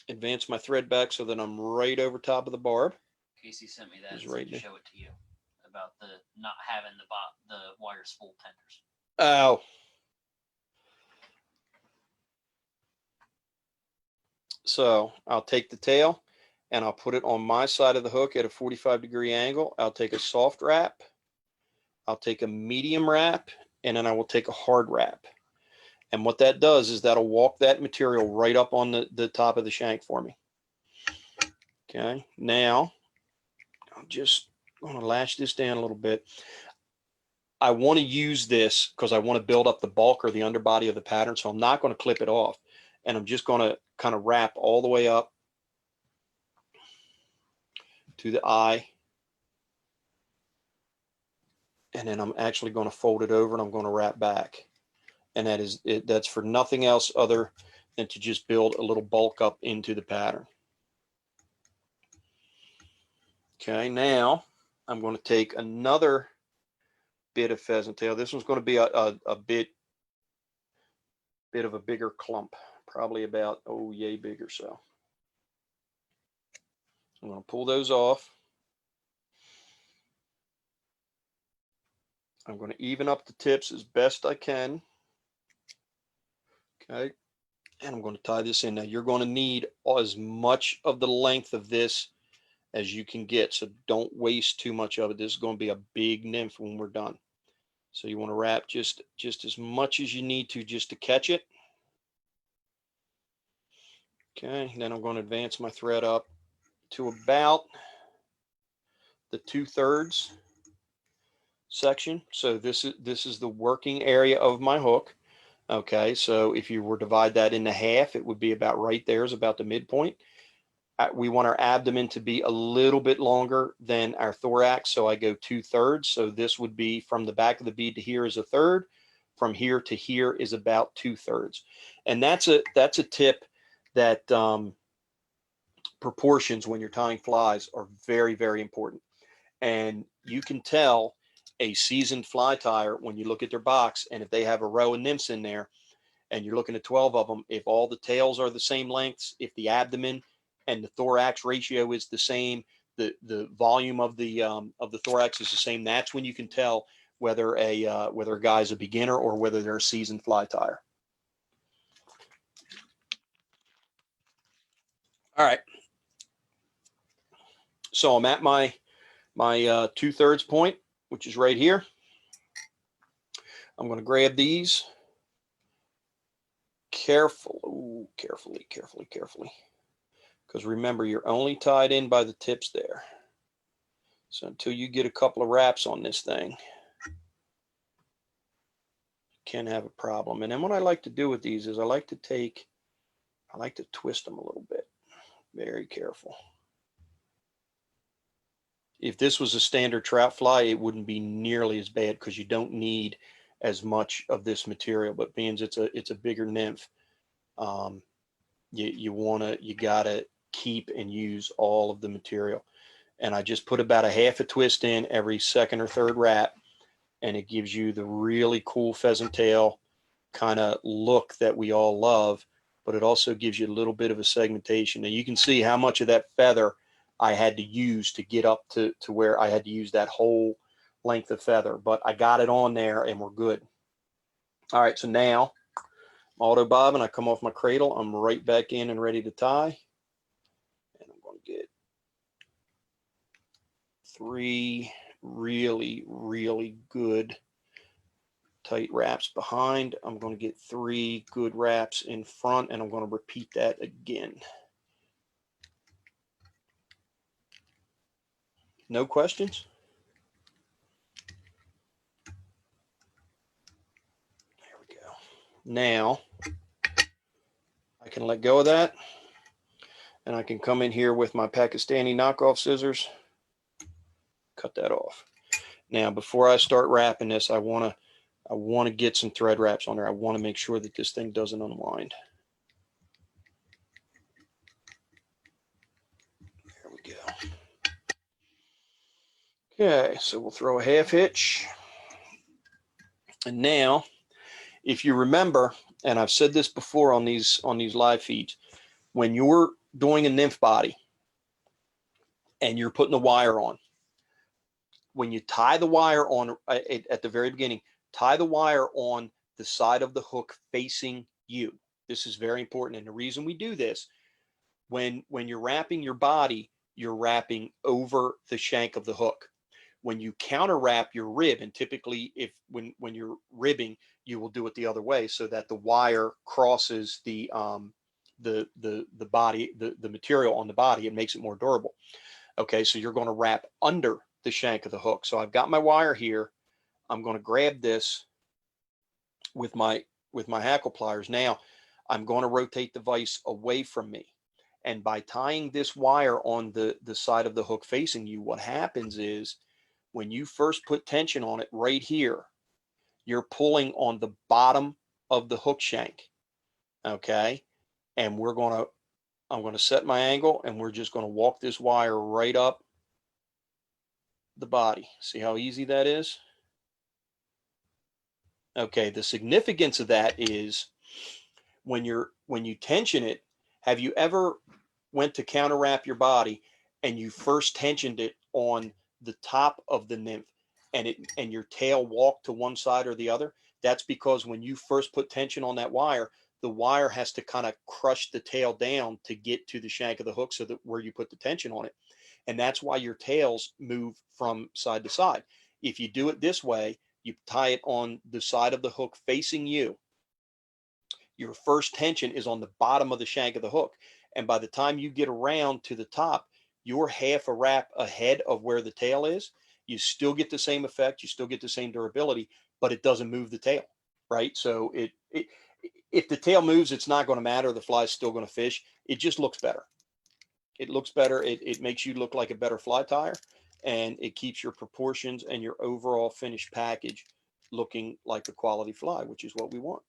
A: advance my thread back so that I'm right over top of the barb.
B: Casey sent me that and
A: Right
B: said to show it to you about the not having the wires full tenders.
A: Oh. So I'll take the tail and I'll put it on my side of the hook at a 45-degree angle. I'll take a soft wrap. I'll take a medium wrap, and then I will take a hard wrap. And what that does is that'll walk that material right up on the top of the shank for me. Okay, now I'm just going to lash this down a little bit. I want to use this because I want to build up the bulk or the underbody of the pattern, so I'm not going to clip it off. And I'm just going to kind of wrap all the way up to the eye. And then I'm actually going to fold it over and I'm going to wrap back. And that is it. That's for nothing else other than to just build a little bulk up into the pattern. Okay, now I'm going to take another bit of pheasant tail. This one's going to be a bit of a bigger clump, probably about, oh, yay big or so. I'm going to pull those off. I'm going to even up the tips as best I can. Okay, and I'm going to tie this in. Now you're going to need as much of the length of this as you can get, so don't waste too much of it. This is going to be a big nymph when we're done. So you want to wrap just as much as you need to just to catch it. Okay, then I'm going to advance my thread up to about the 2/3 section. So this is the working area of my hook. Okay, so if you were to divide that into half, it would be about right there is about the midpoint. We want our abdomen to be a little bit longer than our thorax, so I go 2/3. So this would be from the back of the bead to here is 1/3. From here to here is about 2/3. And that's a tip that proportions when you're tying flies are very, very important. And you can tell a seasoned fly tyer when you look at their box, and if they have a row of nymphs in there and you're looking at 12 of them, if all the tails are the same lengths, if the abdomen and the thorax ratio is the same, the volume of the thorax is the same, that's when you can tell whether a guy's a beginner or whether they're a seasoned fly tyer. All right. So I'm at my 2/3 point, which is right here. I'm going to grab these carefully, because remember, you're only tied in by the tips there. So until you get a couple of wraps on this thing, you can have a problem. And then what I like to do with these is I like to twist them a little bit. Very careful. If this was a standard trout fly, it wouldn't be nearly as bad because you don't need as much of this material. But being it's a bigger nymph, you gotta keep and use all of the material. And I just put about a half a twist in every second or third wrap, and it gives you the really cool pheasant tail kind of look that we all love, but it also gives you a little bit of a segmentation. And you can see how much of that feather I had to use to get up to where I had to use that whole length of feather, but I got it on there and we're good. All right, so now auto bob and I come off my cradle, I'm right back in and ready to tie. And I'm going to get 3 really, really good tight wraps behind. I'm going to get 3 good wraps in front, and I'm going to repeat that again. No questions? There we go. Now I can let go of that, And I can come in here with my Pakistani knockoff scissors, cut that off. Now, before I start wrapping this, I want to get some thread wraps on there. I want to make sure that this thing doesn't unwind. There we go. Okay, so we'll throw a half hitch. And now, if you remember, and I've said this before on these live feeds, when you're doing a nymph body and you're putting the wire on, when you tie the wire on at the very beginning, tie the wire on the side of the hook facing you. This is very important. And the reason we do this, when you're wrapping your body, you're wrapping over the shank of the hook. When you counter wrap your rib, and typically when you're ribbing, you will do it the other way so that the wire crosses the body, the material on the body. It makes it more durable. Okay, so you're going to wrap under the shank of the hook. So I've got my wire here. I'm going to grab this with my hackle pliers. Now I'm going to rotate the vise away from me. And by tying this wire on the side of the hook facing you, what happens is when you first put tension on it right here, you're pulling on the bottom of the hook shank. Okay. And I'm going to set my angle, and we're just going to walk this wire right up the body. See how easy that is? Okay, the significance of that is when you tension it, have you ever went to counter wrap your body and you first tensioned it on the top of the nymph and your tail walked to one side or the other? That's because when you first put tension on that wire, the wire has to kind of crush the tail down to get to the shank of the hook so that where you put the tension on it. And that's why your tails move from side to side. If you do it this way, you tie it on the side of the hook facing you. Your first tension is on the bottom of the shank of the hook. And by the time you get around to the top, you're half a wrap ahead of where the tail is. You still get the same effect. You still get the same durability, but it doesn't move the tail, right? So if the tail moves, it's not going to matter. The fly is still going to fish. It just looks better. It looks better. It makes you look like a better fly tire, and it keeps your proportions and your overall finished package looking like a quality fly, which is what we want.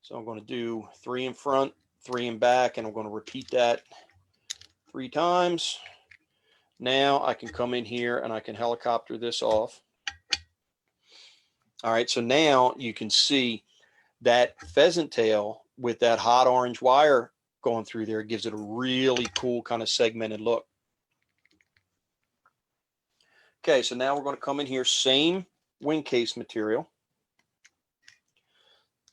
A: So I'm going to do 3 in front, 3 in back, and I'm going to repeat that 3 times. Now I can come in here and I can helicopter this off. All right, so now you can see that pheasant tail with that hot orange wire going through there gives it a really cool kind of segmented look. Okay, so now we're going to come in here, same wing case material.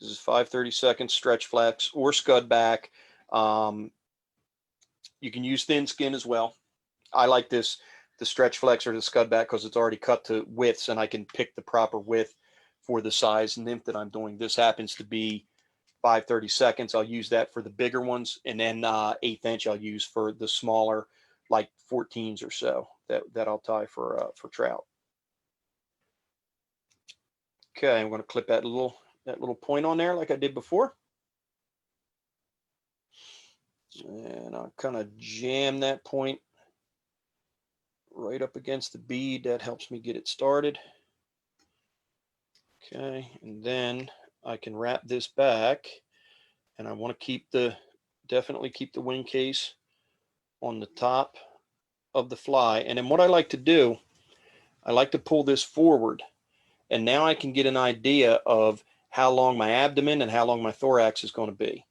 A: This is 5/32 stretch flex or scud back. You can use thin skin as well. I like the stretch flex or the scud back because it's already cut to widths, and I can pick the proper width for the size nymph that I'm doing. This happens to be 5/32. I'll use that for the bigger ones, and then 1/8 inch I'll use for the smaller, like 14s or so that I'll tie for trout. Okay, I'm going to clip that little point on there like I did before. And I'll kind of jam that point right up against the bead. That helps me get it started. Okay, and then I can wrap this back, and I want to definitely keep the wing case on the top of the fly. And then what I like to do, I like to pull this forward, and now I can get an idea of how long my abdomen and how long my thorax is going to be.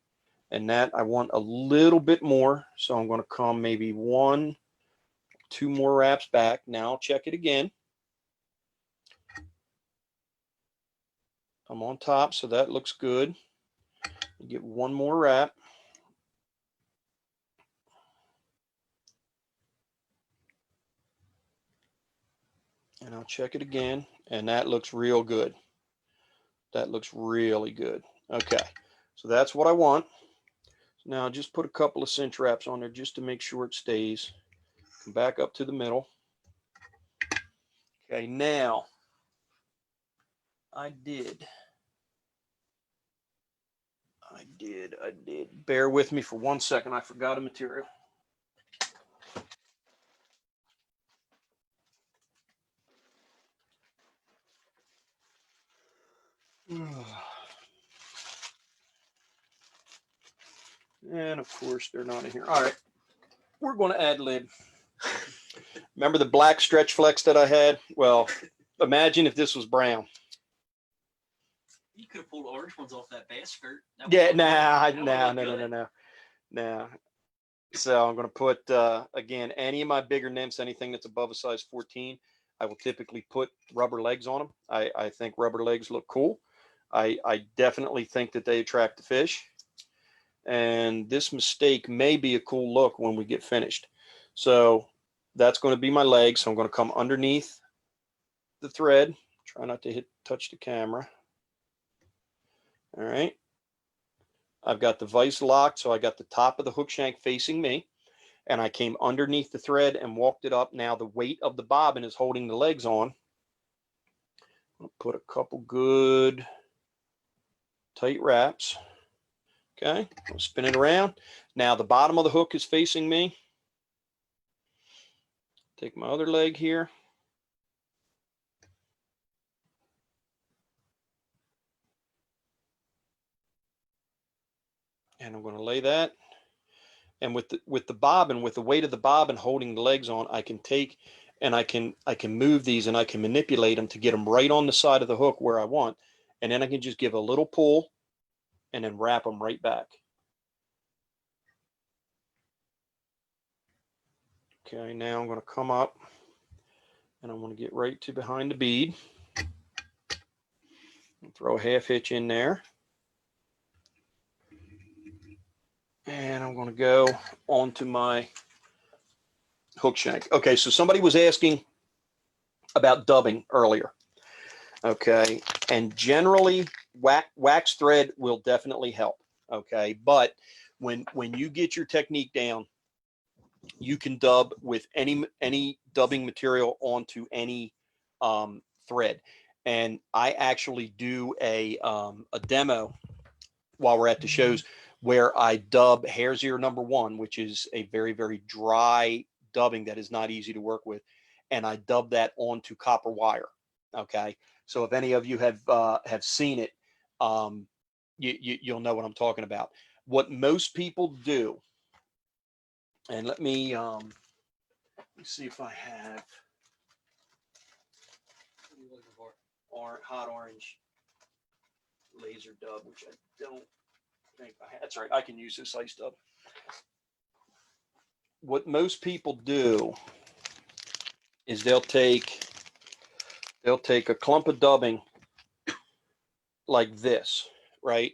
A: And that I want a little bit more, so I'm going to come maybe 1, 2 more wraps back. Now I'll check it again. I'm on top, so that looks good. Get 1 more wrap. And I'll check it again, and that looks real good. That looks really good. Okay, so that's what I want. So now just put a couple of cinch wraps on there just to make sure it stays. Come back up to the middle. Okay, now I did did. Bear with me for 1 second. I forgot a material. And of course, they're not in here. All right, we're going to add lid. Remember the black stretch flex that I had? Well, imagine if this was brown.
B: You could have pulled orange ones off that bass skirt.
A: Yeah, no. So I'm going to put, again, any of my bigger nymphs, anything that's above a size 14, I will typically put rubber legs on them. I think rubber legs look cool. I definitely think that they attract the fish. And this mistake may be a cool look when we get finished. So that's going to be my leg. So I'm going to come underneath the thread. Try not to touch the camera. All right. I've got the vise locked, so I got the top of the hook shank facing me, and I came underneath the thread and walked it up. Now the weight of the bobbin is holding the legs on. I'll put a couple good tight wraps. Okay, I'll spin it around. Now the bottom of the hook is facing me. Take my other leg here. And I'm going to lay that. And with the bobbin, with the weight of the bobbin holding the legs on, I can take and I can move these and I can manipulate them to get them right on the side of the hook where I want. And then I can just give a little pull and then wrap them right back. Okay, now I'm going to come up and I'm going to get right to behind the bead. Throw a half hitch in there. And I'm going to go onto my hook shank. Okay, so somebody was asking about dubbing earlier. Okay, and generally wax thread will definitely help. Okay, but when you get your technique down, you can dub with any dubbing material onto any thread. And I actually do a demo while we're at the shows where I dub hare's ear #1, which is a very, very dry dubbing that is not easy to work with. And I dub that onto copper wire. Okay. So if any of you have seen it, you'll know what I'm talking about. What most people do, and let me see if I have hot orange laser dub, which I don't think I have. That's right. I can use this ice dub. What most people do is they'll take a clump of dubbing like this, right?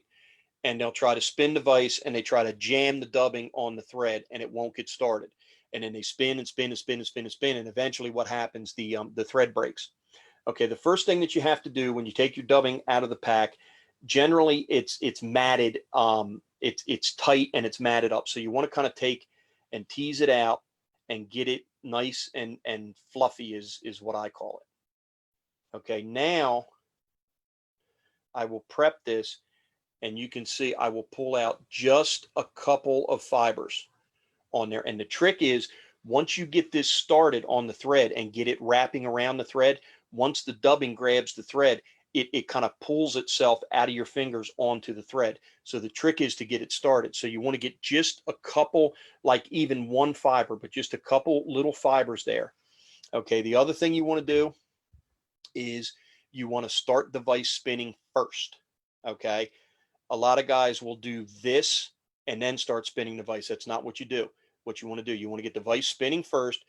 A: And they'll try to spin the vise and they try to jam the dubbing on the thread and it won't get started. And then they spin and spin and spin and spin and spin. And eventually what happens, the thread breaks. Okay, the first thing that you have to do when you take your dubbing out of the pack, generally it's matted, it's tight and it's matted up. So you want to kind of take and tease it out and get it nice and fluffy is what I call it. Okay, now I will prep this and you can see I will pull out just a couple of fibers on there. And the trick is once you get this started on the thread and get it wrapping around the thread, once the dubbing grabs the thread, it kind of pulls itself out of your fingers onto the thread. So the trick is to get it started. So you want to get just a couple, like even one fiber, but just a couple little fibers there. Okay, the other thing you want to do is you want to start the vise spinning first. Okay, a lot of guys will do this and then start spinning the vise. That's not what you do. What you want to do, you want to get the vise spinning first,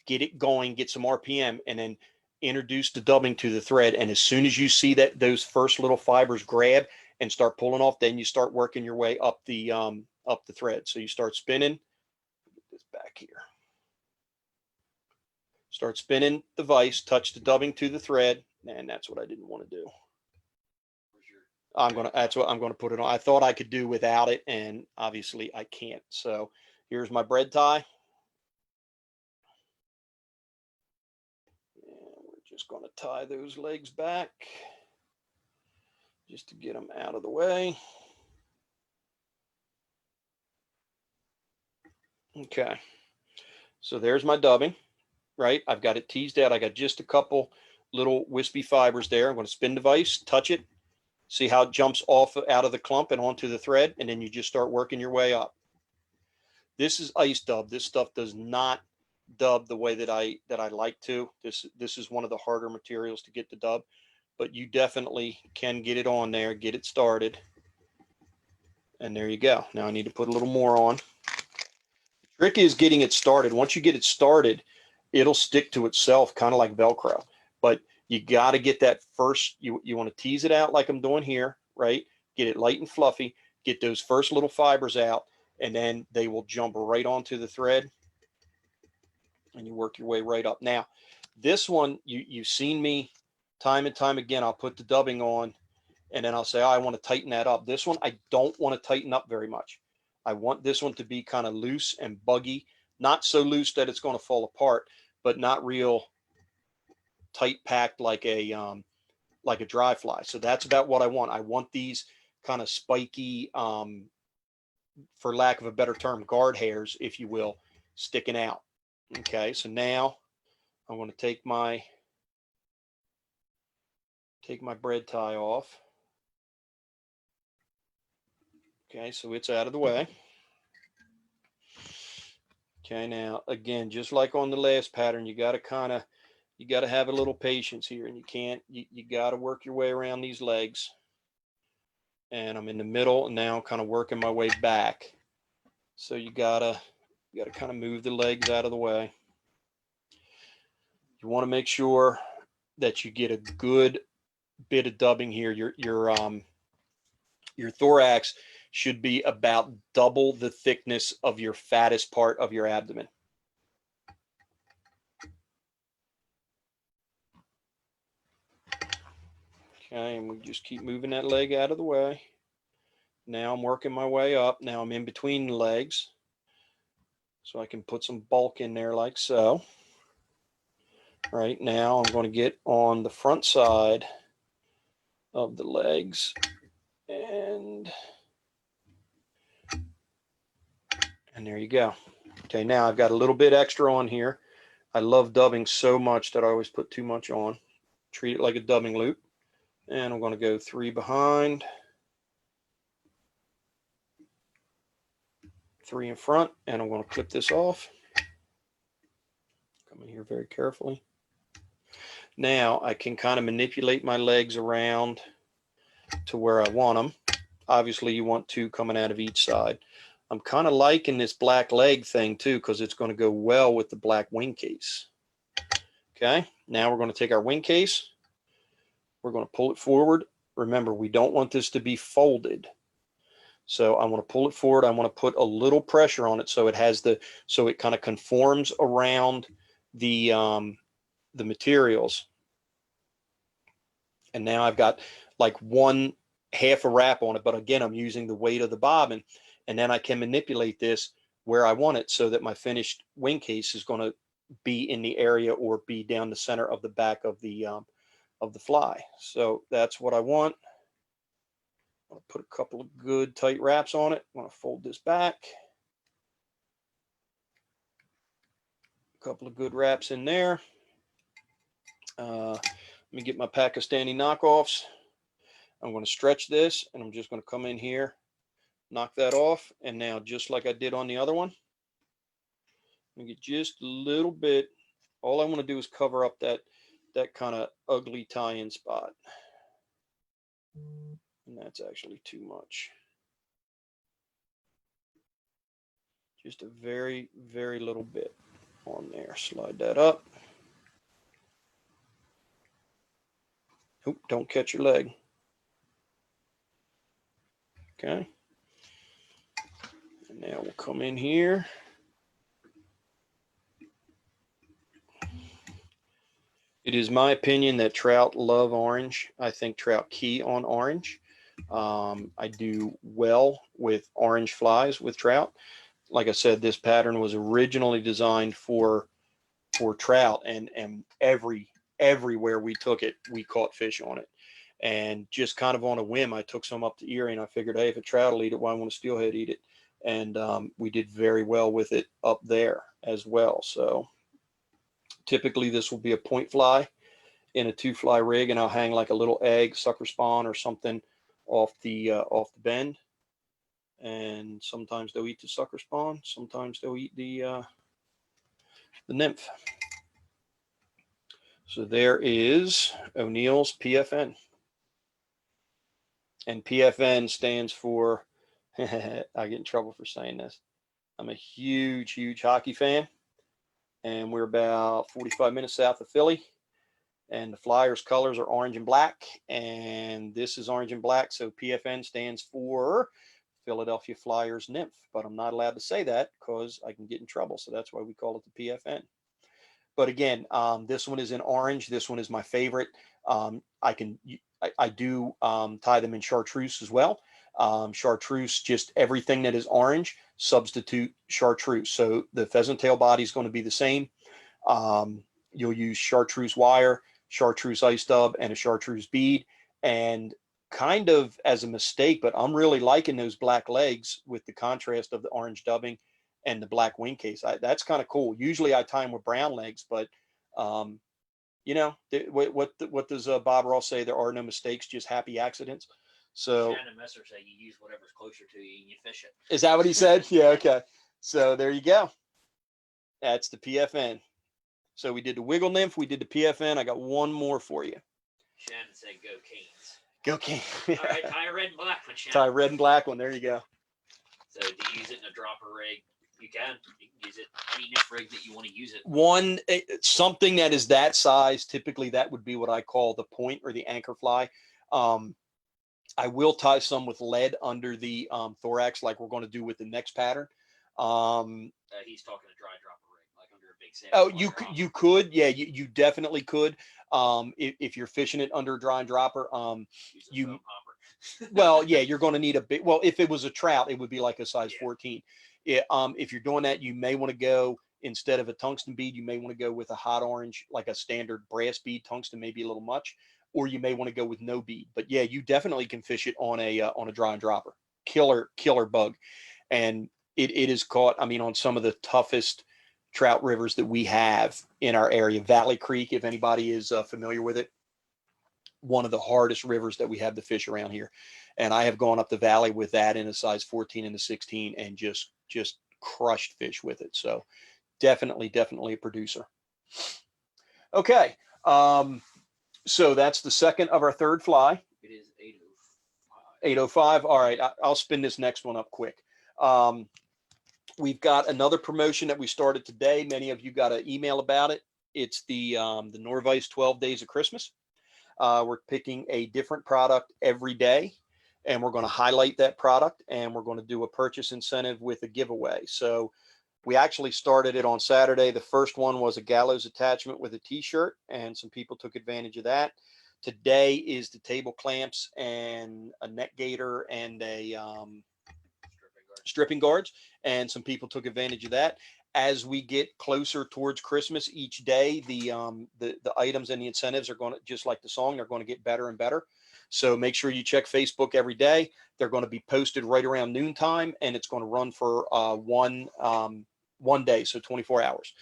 A: get it going, get some RPM, and then introduce the dubbing to the thread. And as soon as you see that those first little fibers grab and start pulling off, then you start working your way up the thread. So you start spinning. Get this back here. Start spinning the vise, touch the dubbing to the thread, and that's what I didn't want to do. That's what I'm gonna put it on. I thought I could do without it, and obviously I can't. So here's my bread tie. And we're just gonna tie those legs back just to get them out of the way. Okay. So there's my dubbing, right? I've got it teased out. I got just a couple little wispy fibers there. I'm going to spin the vise, touch it, see how it jumps off out of the clump and onto the thread, and then you just start working your way up. This is ice dub. This stuff does not dub the way that I like to. This is one of the harder materials to get the dub, but you definitely can get it on there, get it started. And there you go. Now I need to put a little more on. The trick is getting it started. Once you get it started, it'll stick to itself, kind of like Velcro. But you got to get that first, you want to tease it out like I'm doing here, right? Get it light and fluffy, get those first little fibers out, and then they will jump right onto the thread, and you work your way right up. Now, this one, you've seen me time and time again. I'll put the dubbing on, and then I'll say, oh, I want to tighten that up. This one, I don't want to tighten up very much. I want this one to be kind of loose and buggy, not so loose that it's going to fall apart, but not real tight packed like a dry fly. So that's about what I want. I want these kind of spiky, for lack of a better term, guard hairs, if you will, sticking out. Okay, so now I'm going to take my bread tie off. Okay, so it's out of the way. Okay, now again, just like on the last pattern, you got to have a little patience here, and you got to work your way around these legs. And I'm in the middle, and now I'm kind of working my way back. So you gotta kind of move the legs out of the way. You want to make sure that you get a good bit of dubbing here. Your thorax should be about double the thickness of your fattest part of your abdomen. Okay, and we just keep moving that leg out of the way. Now I'm working my way up. Now I'm in between the legs, so I can put some bulk in there like so. Right now I'm going to get on the front side of the legs, and there you go. Okay, now I've got a little bit extra on here. I love dubbing so much that I always put too much on. Treat it like a dubbing loop. And I'm going to go 3 behind, 3 in front, and I'm going to clip this off. Come in here very carefully. Now I can kind of manipulate my legs around to where I want them. Obviously, you want 2 coming out of each side. I'm kind of liking this black leg thing too, because it's going to go well with the black wing case. Okay, now we're going to take our wing case. We're going to pull it forward. Remember, we don't want this to be folded. So I want to pull it forward. I want to put a little pressure on it so it has so it kind of conforms around the materials. And now I've got like 1/2 a wrap on it, but again, I'm using the weight of the bobbin, and then I can manipulate this where I want it so that my finished wing case is going to be in the area or be down the center of the back of the fly. So that's what I want. I'm going to put a couple of good tight wraps on it. I'm going to fold this back. A couple of good wraps in there. Let me get my Pakistani knockoffs. I'm going to stretch this, and I'm just going to come in here, knock that off. And now, just like I did on the other one, I'm going to get just a little bit. All I want to do is cover up that kind of ugly tie-in spot. And that's actually too much. Just a very, very little bit on there. Slide that up. Oop, don't catch your leg. Okay. And now we'll come in here. It is my opinion that trout love orange. I think trout key on orange. I do well with orange flies with trout. Like I said, this pattern was originally designed for trout, and everywhere we took it, we caught fish on it. And just kind of on a whim, I took some up to Erie, and I figured, hey, if a trout will eat it, why won't a steelhead eat it? and we did very well with it up there as well. So typically this will be a point fly in a 2-fly rig, and I'll hang like a little egg, sucker spawn, or something off the bend. And sometimes they'll eat the sucker spawn. Sometimes they'll eat the nymph. So there is O'Neill's PFN. And PFN stands for, I get in trouble for saying this. I'm a huge, huge hockey fan. And we're about 45 minutes south of Philly. And the Flyers colors are orange and black. And this is orange and black. So PFN stands for Philadelphia Flyers Nymph. But I'm not allowed to say that because I can get in trouble. So that's why we call it the PFN. But again, this one is in orange. This one is my favorite. I do tie them in chartreuse as well. Chartreuse, just everything that is orange, substitute chartreuse. So the pheasant tail body is going to be the same. You'll use chartreuse wire, chartreuse ice dub, and a chartreuse bead. And kind of as a mistake, but I'm really liking those black legs with the contrast of the orange dubbing and the black wing case. That's kind of cool. Usually I tie them with brown legs, but you know, what does Bob Ross say? There are no mistakes, just happy accidents. So
B: Shannon Messer say you use whatever's closer to you and you fish it.
A: Is that what he said? Yeah. Okay. So there you go. That's the PFN. So we did the Wiggle Nymph. We did the PFN. I got one more for you.
B: Shannon said go Canes.
A: Go King.
B: All right, tie a red and black one, Shannon.
A: Tie red and black one. There you go.
B: So do you use it in a dropper rig? You can use it any nymph rig that you want to use it.
A: Something that is that size, typically that would be what I call the point or the anchor fly. I will tie some with lead under the thorax, like we're going to do with the next pattern.
B: He's talking a dry dropper rig, like under a big sand.
A: Oh, you could, yeah, you definitely could. If you're fishing it under a dry and dropper, well, yeah, you're going to need a big. Well, if it was a trout, it would be like a size 14. If you're doing that, you may want to go, instead of a tungsten bead, you may want to go with a hot orange, like a standard brass bead. Tungsten may be a little much, or you may want to go with no bead. But yeah, you definitely can fish it on a dry and dropper. Killer bug, and it is caught. I mean, on some of the toughest trout rivers that we have in our area, Valley Creek, if anybody is familiar with it, one of the hardest rivers that we have to fish around here. And I have gone up the valley with that in a size 14 and a 16 and just crushed fish with it. So definitely a producer. Okay. So that's the second of our third fly.
B: It is
A: 805. All right. I'll spin this next one up quick. We've got another promotion that we started today. Many of you got an email about it. It's the Norvise 12 Days of Christmas. We're picking a different product every day, and we're going to highlight that product, and we're going to do a purchase incentive with a giveaway. So we actually started it on Saturday. The first one was a gallows attachment with a t-shirt, and some people took advantage of that. Today is the table clamps and a neck gaiter and a stripping guards, and some people took advantage of that. As we get closer towards Christmas each day, the items and the incentives are going to, just like the song, they're going to get better and better. So make sure you check Facebook every day. They're going to be posted right around noontime, and it's going to run for one day, so 24 hours.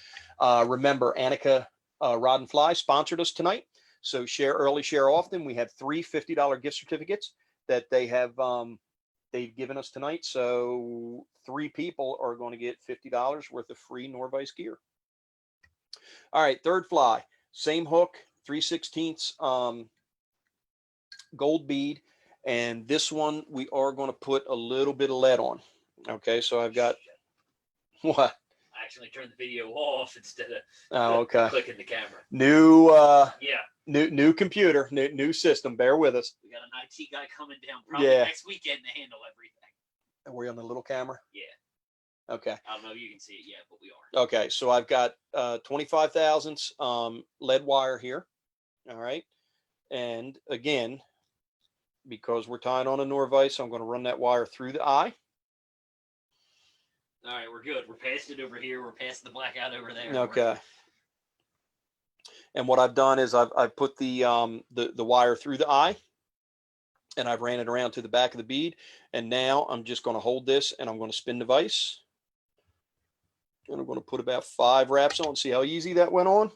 A: Remember, Annika Rod and Fly sponsored us tonight. So share early, share often. We have 3 $50 gift certificates that they have they've given us tonight. So 3 people are going to get $50 worth of free Nor-vise gear. All right, third fly, same hook, 3/16 gold bead. And this one, we are going to put a little bit of lead on. Okay, so I've got, what?
B: I actually turned the video off instead of clicking the camera.
A: New computer, new system. Bear with us.
B: We got an IT guy coming down probably next weekend to handle everything.
A: Are we on the little camera?
B: Yeah.
A: Okay.
B: I don't know if you can see it yet, but we are.
A: Okay, so I've got 25 thousandths lead wire here. All right. And again, because we're tying on a Norvise, I'm going to run that wire through the eye.
B: All right, we're good. We're past it over here. We're past the blackout over there.
A: Okay. And what I've done is I've put the wire through the eye, and I've ran it around to the back of the bead. And now I'm just going to hold this and I'm going to spin the vise. And I'm going to put about 5 wraps on. See how easy that went on?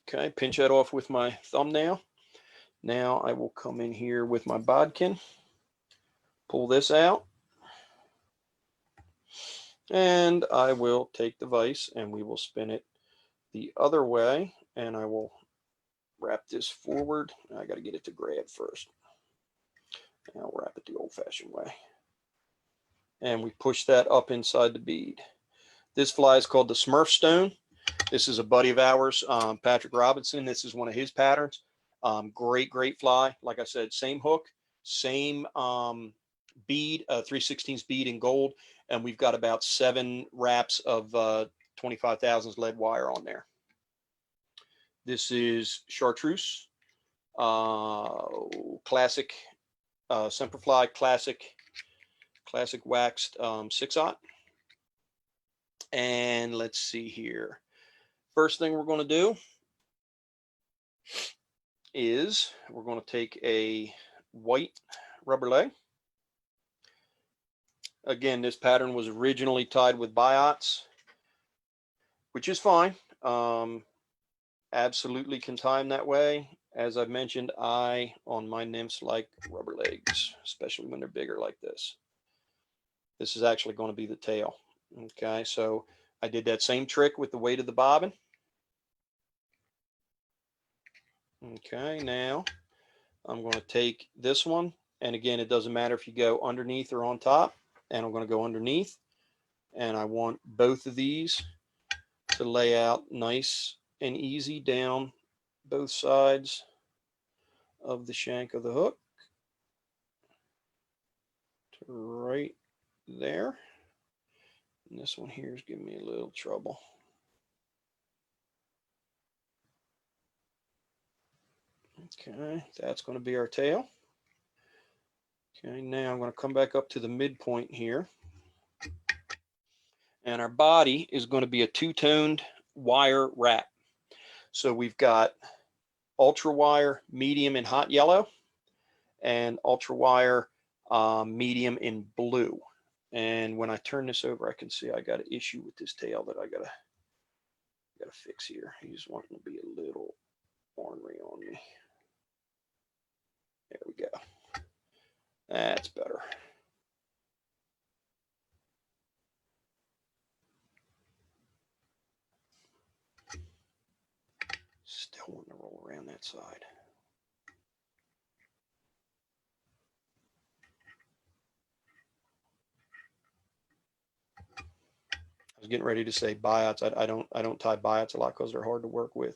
A: Okay, pinch that off with my thumbnail. Now I will come in here with my bodkin, pull this out, and I will take the vise and we will spin it the other way, and I will wrap this forward. I got to get it to grab first. I'll wrap it the old-fashioned way. And we push that up inside the bead. This fly is called the Smurf Stone. This is a buddy of ours, Patrick Robinson. This is one of his patterns. Great fly. Like I said, same hook, same bead, 3/16 bead in gold, and we've got about 7 wraps of 25 thousandths lead wire on there. This is chartreuse, classic Semperfli, classic waxed 6/0. And let's see here. First thing we're going to do is we're going to take a white rubber leg. Again, this pattern was originally tied with biots, which is fine. Absolutely can tie them that way. As I've mentioned, on my nymphs like rubber legs, especially when they're bigger like this. This is actually going to be the tail. Okay, so I did that same trick with the weight of the bobbin. Okay, now I'm going to take this one, and again, it doesn't matter if you go underneath or on top, and I'm going to go underneath, and I want both of these to lay out nice and easy down both sides of the shank of the hook to right there. And this one here is giving me a little trouble. Okay, that's going to be our tail. Okay, now I'm going to come back up to the midpoint here. And our body is going to be a 2-toned wire wrap. So we've got ultra wire, medium, and hot yellow, and ultra wire, medium, in blue. And when I turn this over, I can see I got an issue with this tail that I gotta fix here. He's wanting to be a little ornery on me. There we go. That's better. Still wanting to roll around that side. I was getting ready to say biots. I don't tie biots a lot because they're hard to work with.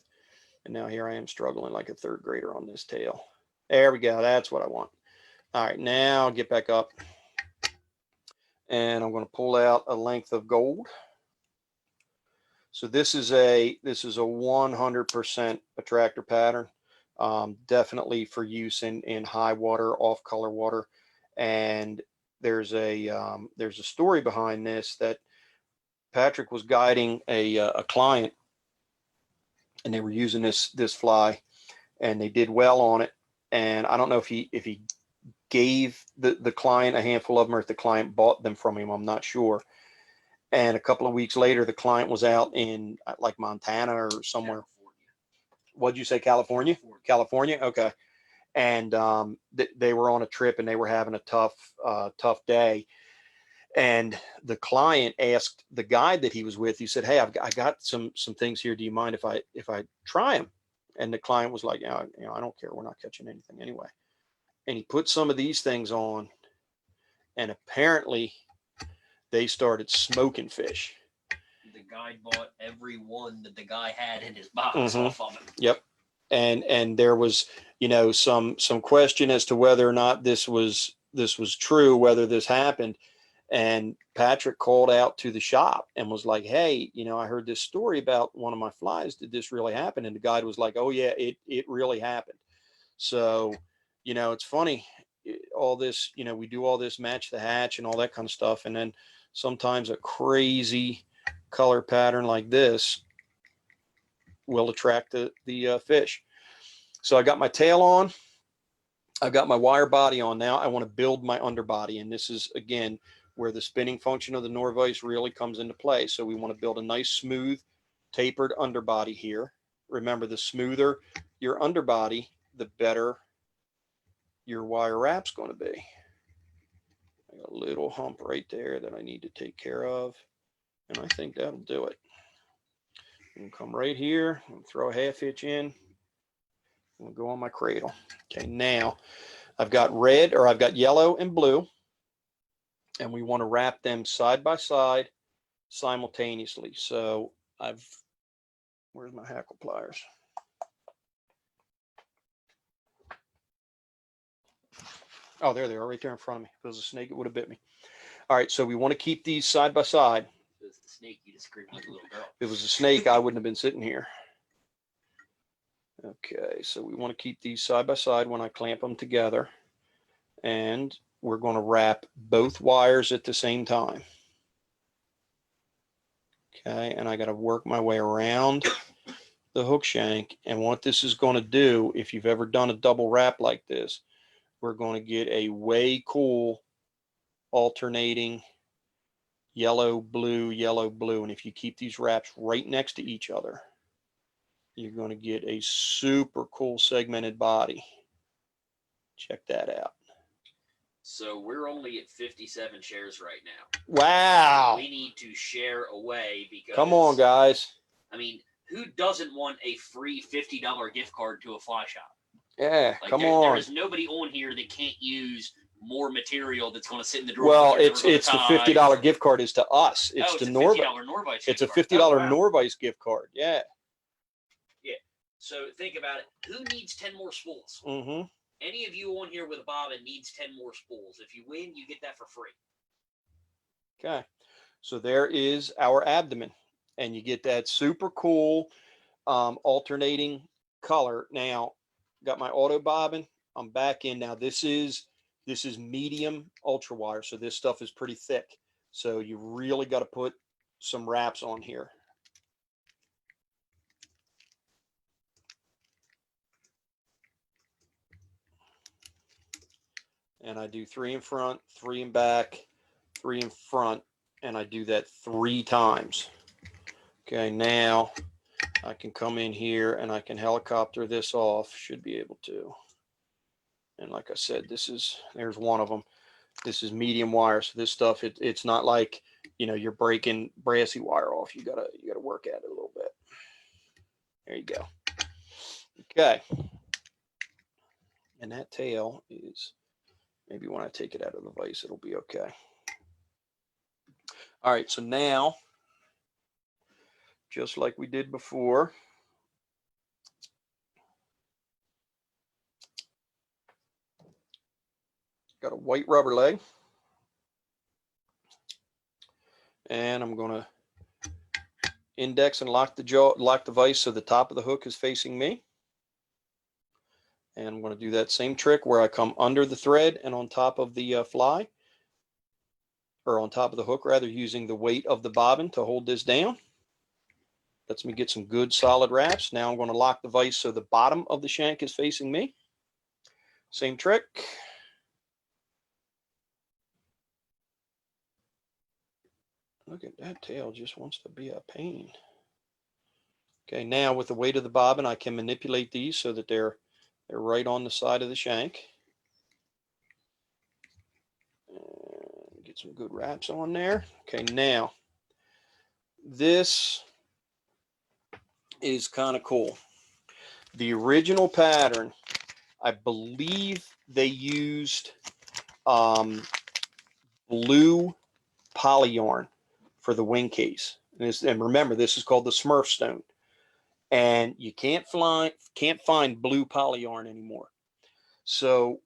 A: And now here I am struggling like a 3rd grader on this tail. There we go. That's what I want. All right, now I'll get back up. And I'm going to pull out a length of gold. So this is a 100% attractor pattern. Definitely for use in high water, off color water. And there's a story behind this, that Patrick was guiding a client, and they were using this fly, and they did well on it. And I don't know if he gave the client a handful of them, or if the client bought them from him. I'm not sure. And a couple of weeks later, the client was out in like Montana or somewhere. What'd you say, California? California. Okay. And they were on a trip, and they were having a tough day. And the client asked the guide that he was with, he said, "Hey, I got some things here. Do you mind if I try them?" And the client was like, "Yeah, I don't care. We're not catching anything anyway." And he put some of these things on, and apparently they started smoking fish.
B: The guide bought every one that the guy had in his box off of him.
A: Yep. And there was, some question as to whether or not this was true, whether this happened. And Patrick called out to the shop and was like, "Hey, I heard this story about one of my flies. Did this really happen?" And the guide was like, "Oh yeah, it really happened." So, it's funny, all this, we do all this match the hatch and all that kind of stuff. And then sometimes a crazy color pattern like this will attract the fish. So I got my tail on. I've got my wire body on now. I want to build my underbody. And this is, again, where the spinning function of the Norvise really comes into play. So we want to build a nice, smooth, tapered underbody here. Remember, the smoother your underbody, the better your wire wrap's going to be. I got a little hump right there that I need to take care of. And I think that'll do it. I'm come right here and throw a half hitch in. We'll go on my cradle. Okay, now I've got red, or I've got yellow and blue, and we want to wrap them side by side simultaneously. So where's my hackle pliers? Oh, there they are, right there in front of me. If it was a snake, it would have bit me. All right, so we want to keep these side by side.
B: If it was the snake, you just screamed like a little girl.
A: If it was a snake, I wouldn't have been sitting here. Okay, so we want to keep these side by side when I clamp them together. And we're going to wrap both wires at the same time. Okay, and I got to work my way around the hook shank. And what this is going to do, if you've ever done a double wrap like this, we're going to get a way cool alternating yellow, blue, yellow, blue. And if you keep these wraps right next to each other, you're going to get a super cool segmented body. Check that out.
B: So we're only at 57 shares right now.
A: Wow.
B: We need to share away because...
A: Come on, guys.
B: I mean, who doesn't want a free $50 gift card to a fly shop?
A: Yeah,
B: like,
A: come on.
B: There is nobody on here that can't use more material that's going to sit in the drawer.
A: Well, it's the $50 gift card is to us.
B: It's
A: to
B: $50 Norvise.
A: It's a $50 Norvise gift card. Yeah.
B: Yeah. So think about it. Who needs 10 more spools?
A: Mm-hmm.
B: Any of you on here with a bobbin needs 10 more spools. If you win, you get that for free.
A: Okay. So there is our abdomen. And you get that super cool alternating color. Now, got my auto bobbin. I'm back in. Now, this is medium ultra wire. So this stuff is pretty thick. So you really got to put some wraps on here. And I do 3 in front, 3 in back, 3 in front, and I do that 3 times. Okay, now I can come in here and I can helicopter this off. Should be able to. And like I said, there's one of them. This is medium wire, so this stuff it's not like, you know, you're breaking brassy wire off. You gotta work at it a little bit. There you go. Okay. And that tail is, maybe when I take it out of the vise, it'll be okay. All right, so now, just like we did before, got a white rubber leg. And I'm going to index and lock the vise so the top of the hook is facing me. And I'm going to do that same trick where I come under the thread and on top of the fly, or on top of the hook rather, using the weight of the bobbin to hold this down. Lets me get some good solid wraps. Now I'm going to lock the vise so the bottom of the shank is facing me. Same trick. Look at that tail, just wants to be a pain. Okay, now with the weight of the bobbin, I can manipulate these so that they're right on the side of the shank. And get some good wraps on there. Okay, now this is kind of cool. The original pattern, I believe they used blue poly yarn for the wing case. And remember, this is called the Smurf stone. And you can't find blue poly yarn anymore. So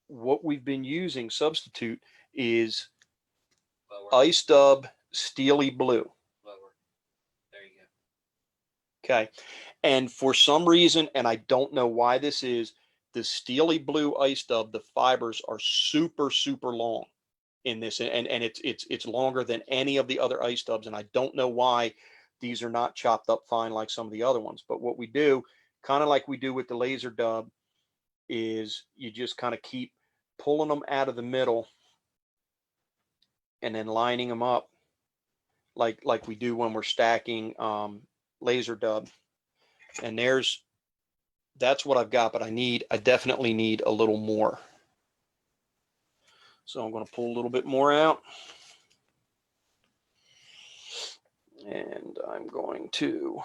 A: what we've been using substitute is Ice Dub Steely Blue.
B: There you
A: go. Okay. And for some reason, and I don't know why this is, the Steely Blue Ice Dub, the fibers are super, super long in this. And it's longer than any of the other Ice Dubs. And I don't know why these are not chopped up fine like some of the other ones. But what we do, kind of like we do with the laser dub, is you just kind of keep pulling them out of the middle and then lining them up like we do when we're stacking laser dub. And that's what I've got, but I definitely need a little more. So I'm going to pull a little bit more out. And I'm going to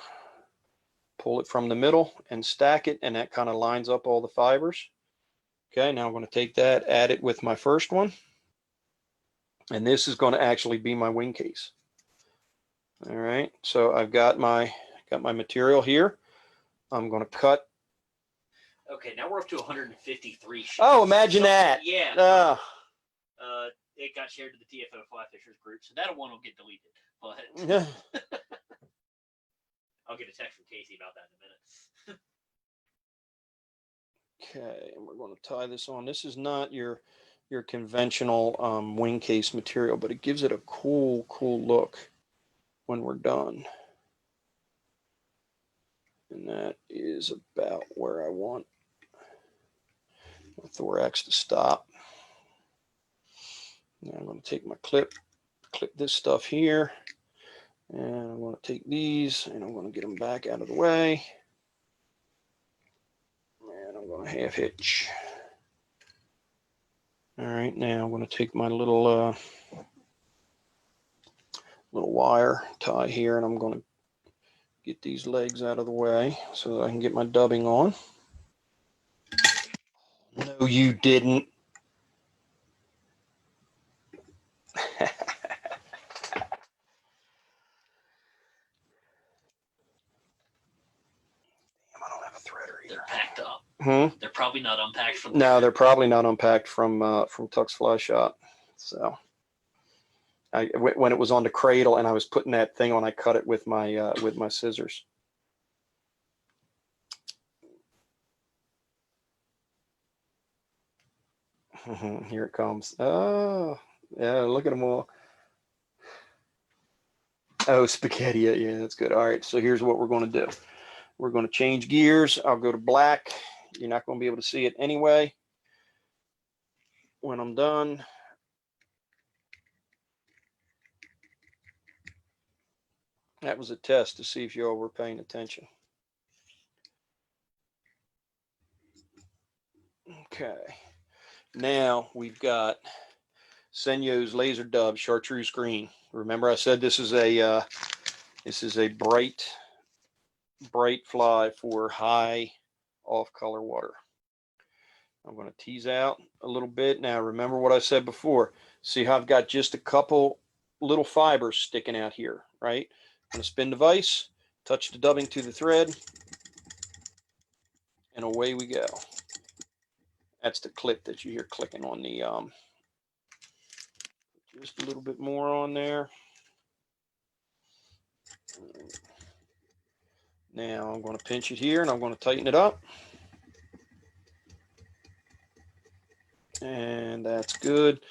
A: pull it from the middle and stack it, and that kind of lines up all the fibers. Okay, now I'm going to take that, add it with my first one, and this is going to actually be my wing case. All right, so I've got my material here. I'm going to cut.
B: Okay, now we're up to 153 shares.
A: Oh, imagine that.
B: Yeah. It got shared to the TFO Fly Fishers group, so that one will get deleted. But I'll get a text from Casey about that
A: in a minute. Okay, and we're going to tie this on. This is not your conventional wing case material, but it gives it a cool look when we're done. And that is about where I want my thorax to stop. Now I'm going to take my clip this stuff here, and I'm going to take these and I'm going to get them back out of the way, and I'm going to half hitch. All right, now I'm going to take my little wire tie here, and I'm going to get these legs out of the way so that I can get my dubbing on. No, you didn't.
B: they're packed up.
A: Hmm?
B: They're probably not unpacked from.
A: No, they're probably not unpacked from Tuck's Fly Shop. So, when it was on the cradle and I was putting that thing on, I cut it with my scissors. Here it comes. Oh, yeah, look at them all. Oh, spaghetti. Yeah, that's good. All right, so here's what we're going to do. We're going to change gears. I'll go to black. You're not going to be able to see it anyway when I'm done. That was a test to see if you all were paying attention. Okay. Now we've got Senyo's Laser Dub Chartreuse Green. Remember I said this is a bright fly for high off color water. I'm going to tease out a little bit. Now remember what I said before. See how I've got just a couple little fibers sticking out here, right? I'm going to spin the vise, touch the dubbing to the thread, and away we go. That's the clip that you hear clicking on the just a little bit more on there. Now I'm going to pinch it here and I'm going to tighten it up. And that's good.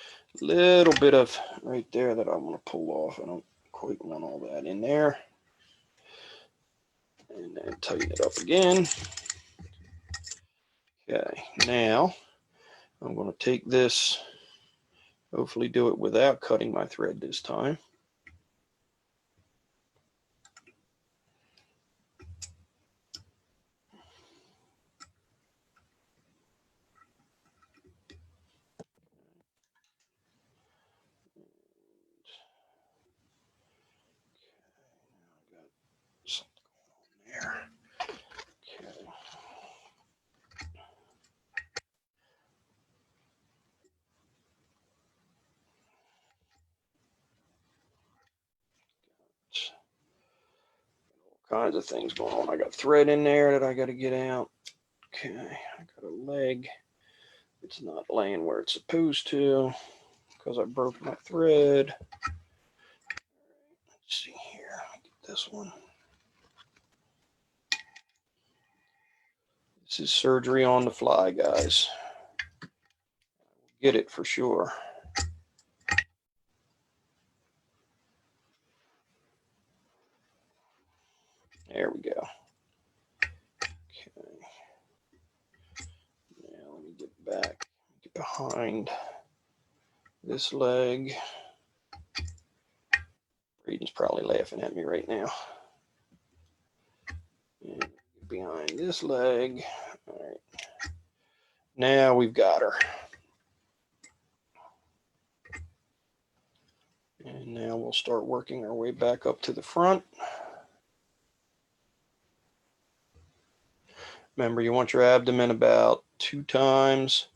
A: Little bit of right there that I'm going to pull off. I don't quite want all that in there. And then tighten it up again. Okay, now I'm going to take this, hopefully do it without cutting my thread this time. There. Okay. All kinds of things going on. I got thread in there that I got to get out. Okay, I got a leg. It's not laying where it's supposed to because I broke my thread. Let's see here. Get this one. This is surgery on the fly, guys. Get it for sure. There we go. Okay. behind this leg. Braden's probably laughing at me right now. And behind this leg. All right. Now we've got her. And now we'll start working our way back up to the front. Remember, you want your abdomen about 2 times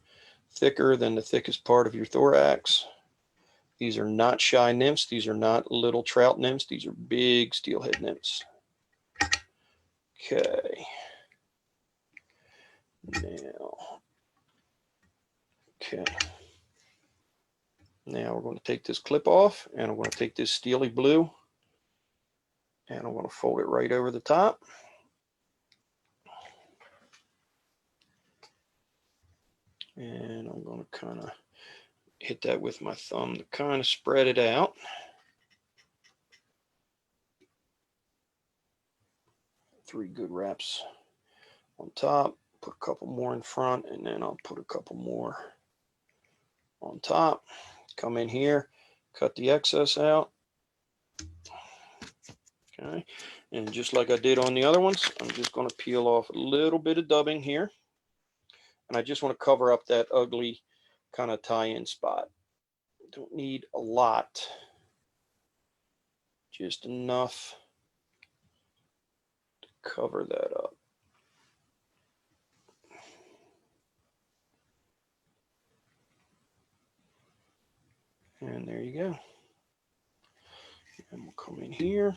A: thicker than the thickest part of your thorax. These are not shy nymphs. These are not little trout nymphs. These are big steelhead nymphs. Okay. Now, okay. Now we're going to take this clip off, and I'm going to take this steely blue, and I'm going to fold it right over the top. And I'm going to kind of hit that with my thumb to kind of spread it out. Three good wraps on top, put a couple more in front, and then I'll put a couple more on top. Come in here, cut the excess out. Okay, and just like I did on the other ones, I'm just going to peel off a little bit of dubbing here. And I just want to cover up that ugly kind of tie-in spot. Don't need a lot, just enough to cover that up. And there you go. And we'll come in here.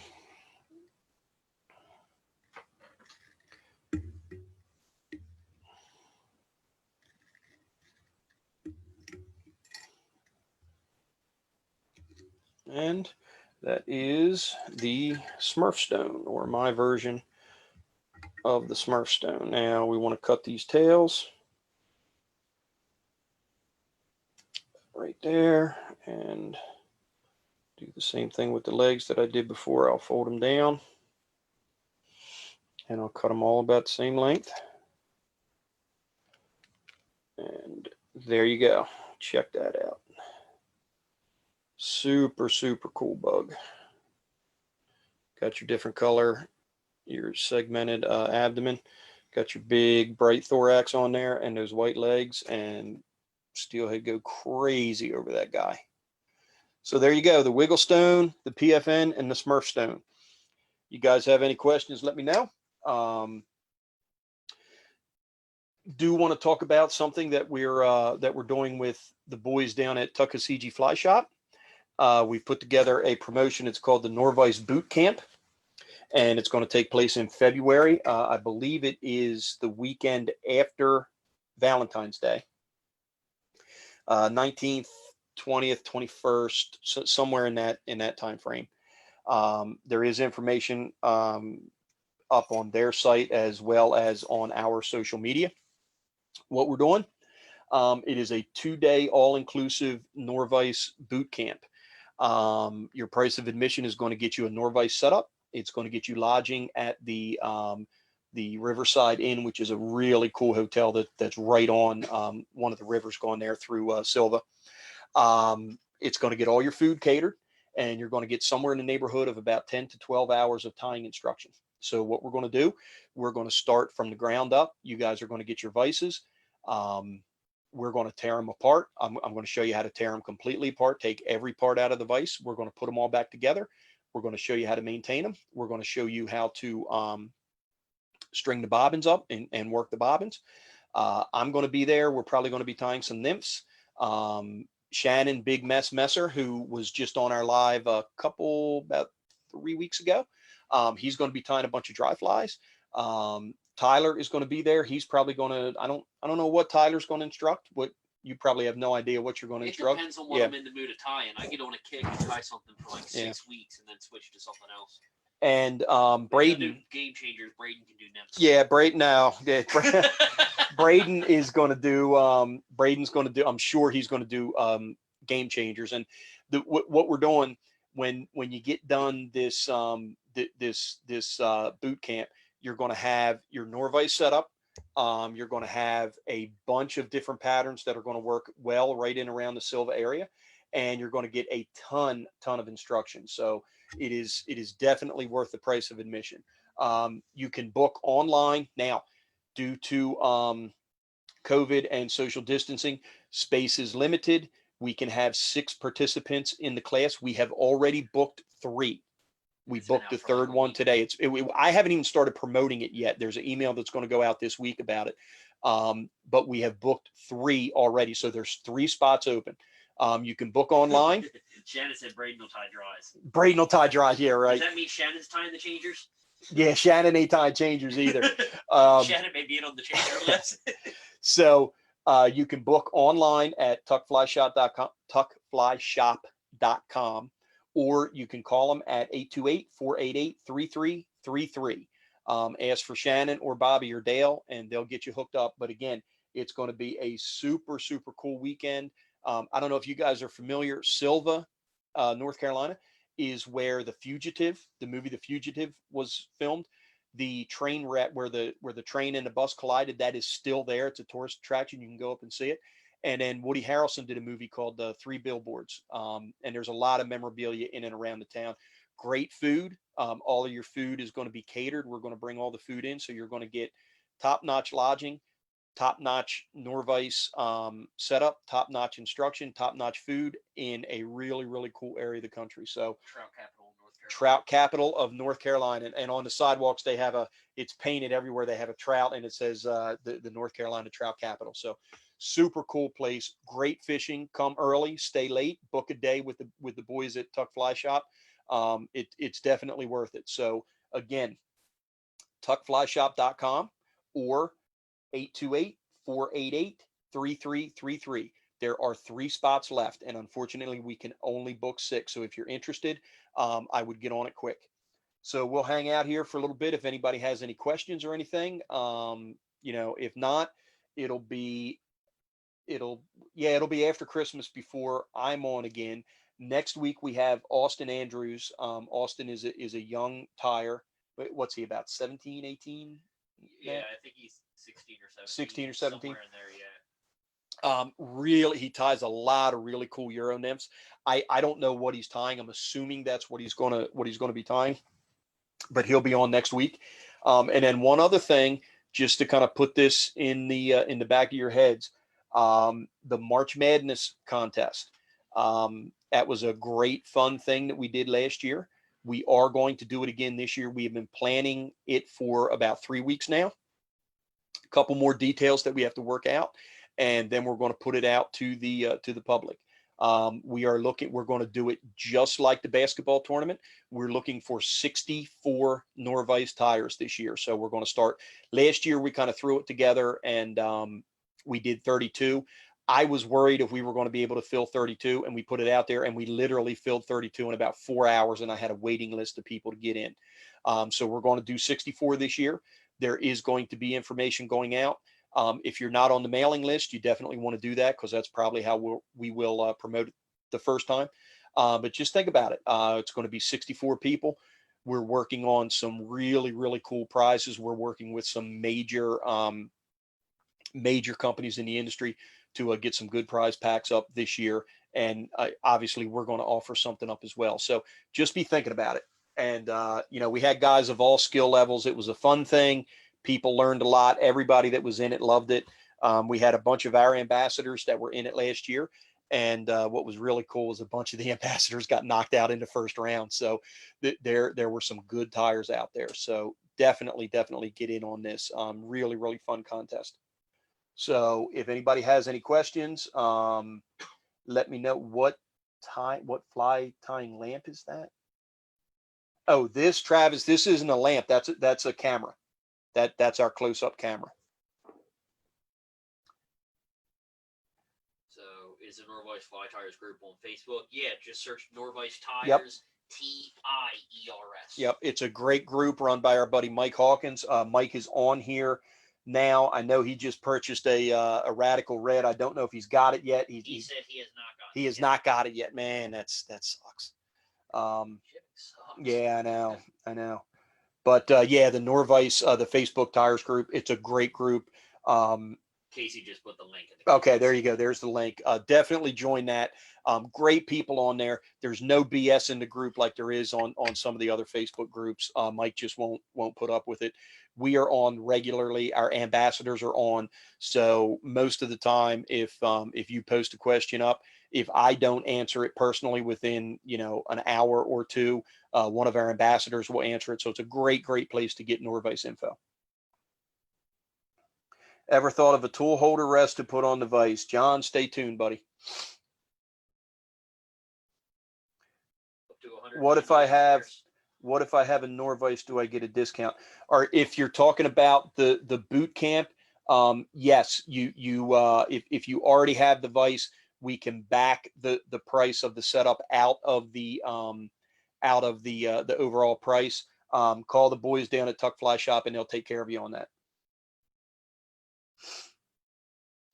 A: And that is the Smurf stone, or my version of the Smurf stone. Now we want to cut these tails right there and do the same thing with the legs that I did before. I'll fold them down and I'll cut them all about the same length. And there you go. Check that out. Super, super cool bug. Got your different color, your segmented abdomen. Got your big bright thorax on there and those white legs, and steelhead go crazy over that guy. So there you go, the Wiggle Stone, the PFN, and the Smurf Stone. You guys have any questions, let me know. Do want to talk about something that we're doing with the boys down at Tuckasegee Fly Shop. We've put together a promotion. It's called the Nor-vise Boot Camp, and it's going to take place in February. I believe it is the weekend after Valentine's Day, 19th, 20th, 21st, so somewhere in that time frame. There is information up on their site as well as on our social media. What we're doing, it is a 2-day all-inclusive Norvise boot camp. Your price of admission is going to get you a Norvise setup. It's going to get you lodging at the Riverside Inn, which is a really cool hotel that's right on one of the rivers going there through Silva. It's going to get all your food catered, and you're going to get somewhere in the neighborhood of about 10 to 12 hours of tying instruction. So what we're going to do, we're going to start from the ground up. You guys are going to get your vices. We're going to tear them apart. I'm going to show you how to tear them completely apart, take every part out of the vise. We're going to put them all back together. We're going to show you how to maintain them. We're going to show you how to string the bobbins up and work the bobbins. I'm going to be there. We're probably going to be tying some nymphs. Shannon Big Mess Messer, who was just on our live about 3 weeks ago, he's going to be tying a bunch of dry flies. Tyler is going to be there. He's probably going to, I don't know what Tyler's going to instruct. What you probably have no idea what you're going to instruct.
B: It depends on what I'm in the mood of tying. I get on a kick and try something for like 6 weeks and then switch to something else.
A: And Braden,
B: game changers. Braden can do nymphs.
A: Yeah, Braden. Now, yeah, Braden is going to do. Braden's going to do. I'm sure he's going to do game changers. And what we're doing when you get done this this boot camp, you're going to have your Norvise set up. You're going to have a bunch of different patterns that are going to work well right in around the Silva area, and you're going to get a ton of instruction. So it is definitely worth the price of admission. You can book online now. Due to COVID and social distancing, space is limited. We can have 6 participants in the class. We have already booked 3. We booked the third one today. I haven't even started promoting it yet. There's an email that's going to go out this week about it. But we have booked 3 already. So there's 3 spots open. You can book online.
B: Shannon said Braden will tie dries.
A: Braden will tie dries. Yeah, right.
B: Does that mean Shannon's tying the changers?
A: Yeah, Shannon ain't tying changers either.
B: Shannon may be in on the changer list.
A: So you can book online at tuckflyshop.com, or you can call them at 828-488-3333. Ask for Shannon or Bobby or Dale, and they'll get you hooked up. But again, it's going to be a super, super cool weekend. I don't know if you guys are familiar. Silva, North Carolina, is where The Fugitive, the movie The Fugitive, was filmed. The train wreck where the train and the bus collided, that is still there. It's a tourist attraction. You can go up and see it. And then Woody Harrelson did a movie called Three Billboards. And there's a lot of memorabilia in and around the town. Great food. All of your food is going to be catered. We're going to bring all the food in. So you're going to get top-notch lodging, top-notch Norvise setup, top-notch instruction, top-notch food in a really, really cool area of the country. So trout capital of North Carolina. And on the sidewalks, they have it's painted everywhere. They have a trout, and it says the North Carolina trout capital. So super cool place. Great fishing. Come early, stay late, book a day with the boys at Tuck Fly Shop. It's definitely worth it. So again, tuckflyshop.com or 828-488-3333. There are 3 spots left, and unfortunately we can only book 6. So if you're interested, I would get on it quick. So we'll hang out here for a little bit if anybody has any questions or anything. If not, it'll be after Christmas before I'm on again. Next week we have Austin Andrews. Austin is a young tire. What's he, about 17, 18?
B: Yeah, I think he's 16 or 17.
A: 16 or 17.
B: Somewhere in there, yeah.
A: Really, he ties a lot of really cool Euro nymphs. I don't know what he's tying. I'm assuming that's what he's gonna be tying, but he'll be on next week. And then one other thing, just to kind of put this in the back of your heads, the March Madness contest. That was a great fun thing that we did last year. We are going to do it again this year. We have been planning it for about 3 weeks now. A couple more details that we have to work out, and then we're going to put it out to the public. We're going to do it just like the basketball tournament. We're looking for 64 Nor-vise tires this year. So we're going to start. Last year we kind of threw it together, and we did 32. I was worried if we were going to be able to fill 32, and we put it out there, and we literally filled 32 in about 4 hours, and I had a waiting list of people to get in. So we're going to do 64 this year. There is going to be information going out. If you're not on the mailing list, you definitely want to do that, because that's probably how we will promote it the first time. But just think about it. It's going to be 64 people. We're working on some really, really cool prizes. We're working with some major companies in the industry to get some good prize packs up this year. And obviously we're going to offer something up as well. So just be thinking about it. And, we had guys of all skill levels. It was a fun thing. People learned a lot. Everybody that was in it loved it. We had a bunch of our ambassadors that were in it last year. And what was really cool was a bunch of the ambassadors got knocked out in the first round. So there were some good tires out there. So definitely get in on this. Really, really fun contest. So if anybody has any questions, let me know. What fly tying lamp is that? Oh, Travis, this isn't a lamp. That's a camera. That's our close-up camera.
B: So is the Norvise Fly Tires group on Facebook? Yeah, just search Norvise Tires.
A: Yep.
B: TIERS.
A: Yep, it's a great group run by our buddy Mike Hawkins. Mike is on here now. I know he just purchased a Radical Red. I don't know if he's got it yet.
B: He said he has not got it.
A: He has not got it yet. Man, that sucks.
B: Sucks.
A: Yeah, I know. But yeah, the Norvise, the Facebook tires group, it's a great group.
B: Casey just put the link in the
A: Okay, there you go. There's the link. Definitely join that. Great people on there. There's no BS in the group like there is on some of the other Facebook groups. Mike just won't put up with it. We are on regularly. Our ambassadors are on. So most of the time, if you post a question up, if I don't answer it personally within an hour or two, one of our ambassadors will answer it. So it's a great place to get Norvise info. Ever thought of a tool holder rest to put on the vise? John, stay tuned, buddy. What if I have a Norvise? Do I get a discount? Or if you're talking about the boot camp, yes, if you already have the vise, we can back the price of the setup out of the overall price. Call the boys down at Tuck Fly Shop and they'll take care of you on that.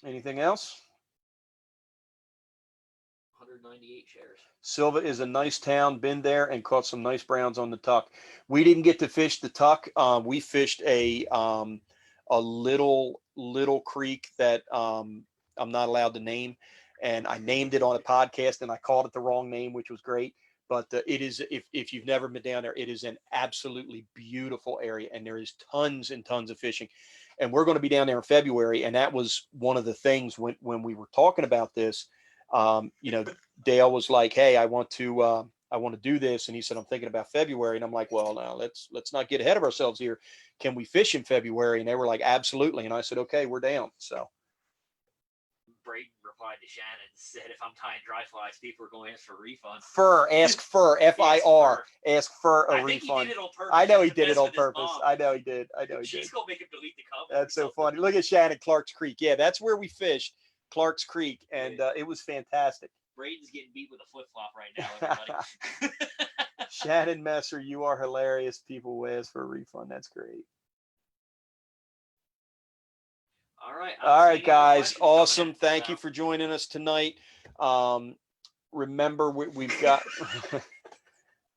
A: Anything else?
B: 198 shares.
A: Silva is a nice town. Been there and caught some nice browns on the Tuck. We didn't get to fish the Tuck. We fished a little creek that I'm not allowed to name, and I named it on a podcast and I called it the wrong name, which was great. But it is, if you've never been down there, it is an absolutely beautiful area, and there is tons and tons of fishing. And we're going to be down there in February, and that was one of the things when we were talking about this. Dale was like, "Hey, I want to do this," and he said, "I'm thinking about February," and I'm like, "Well, now let's not get ahead of ourselves here. Can we fish in February?" And they were like, "Absolutely," and I said, "Okay, we're down." So
B: Braden replied to Shannon and said, "If I'm tying dry flies, people are going to ask for refunds."
A: Ask FIR, FIR, ask FIR a
B: I think
A: refund.
B: He did it on purpose.
A: I know he did it on purpose. I know he did.
B: She's gonna make him delete the comment.
A: That's so funny. Look at Shannon, Clark's Creek. Yeah, that's where we fished, Clark's Creek, and it was fantastic.
B: Braden's getting beat with a flip flop right now, everybody.
A: Shannon Messer, you are hilarious. People will ask for a refund. That's great.
B: All right.
A: All right, guys. Awesome. Thank you for joining us tonight. Remember, we've got.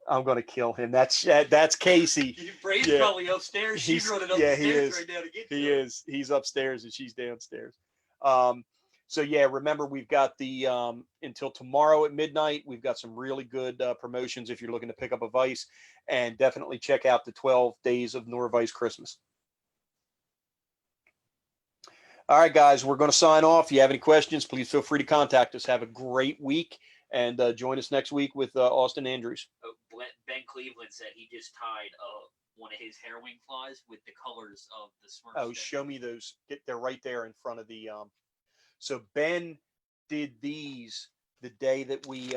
A: I'm going to kill him. That's Casey.
B: Braden's probably upstairs. She's running up the stairs right now to get you.
A: He is. He's upstairs and she's downstairs. So yeah, remember we've got the until tomorrow at midnight. We've got some really good promotions if you're looking to pick up a vise, and definitely check out the 12 days of Nor-vise Christmas. All right, guys, we're going to sign off. If you have any questions, please feel free to contact us. Have a great week, and join us next week with Austin Andrews.
B: Oh, Ben Cleveland said he just tied one of his hair wing flies with the colors of the Smurfs.
A: Oh, show me those. They're right there in front of the. So Ben did these the day that we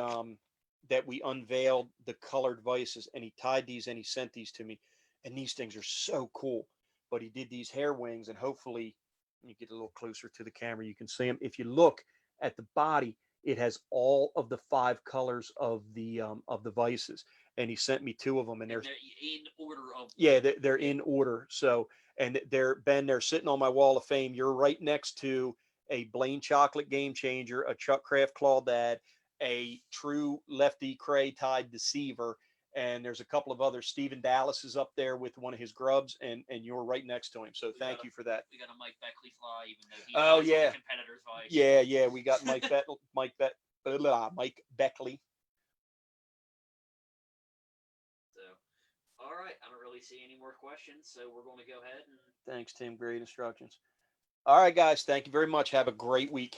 A: unveiled the colored vices, and he tied these and he sent these to me, and these things are so cool. But he did these hair wings, and hopefully you get a little closer to the camera, you can see them. If you look at the body, it has all of the 5 colors of the vices, and he sent me 2 of them, and they're
B: in order of
A: they're in order. So, and they're sitting on my wall of fame. You're right next to a Blaine Chocolate Game Changer, a Chuck Craft Clawdad, a true Lefty Cray tied Deceiver, and there's a couple of others. Stephen Dallas is up there with one of his grubs, and you're right next to him. So thank you for that.
B: We got a Mike Beckley fly, even though he
A: on the
B: competitor's vice.
A: Yeah, we got Mike Beckley.
B: So, all right, I don't really see any more questions, so we're going to go ahead and.
A: Thanks, Tim. Great instructions. All right, guys. Thank you very much. Have a great week.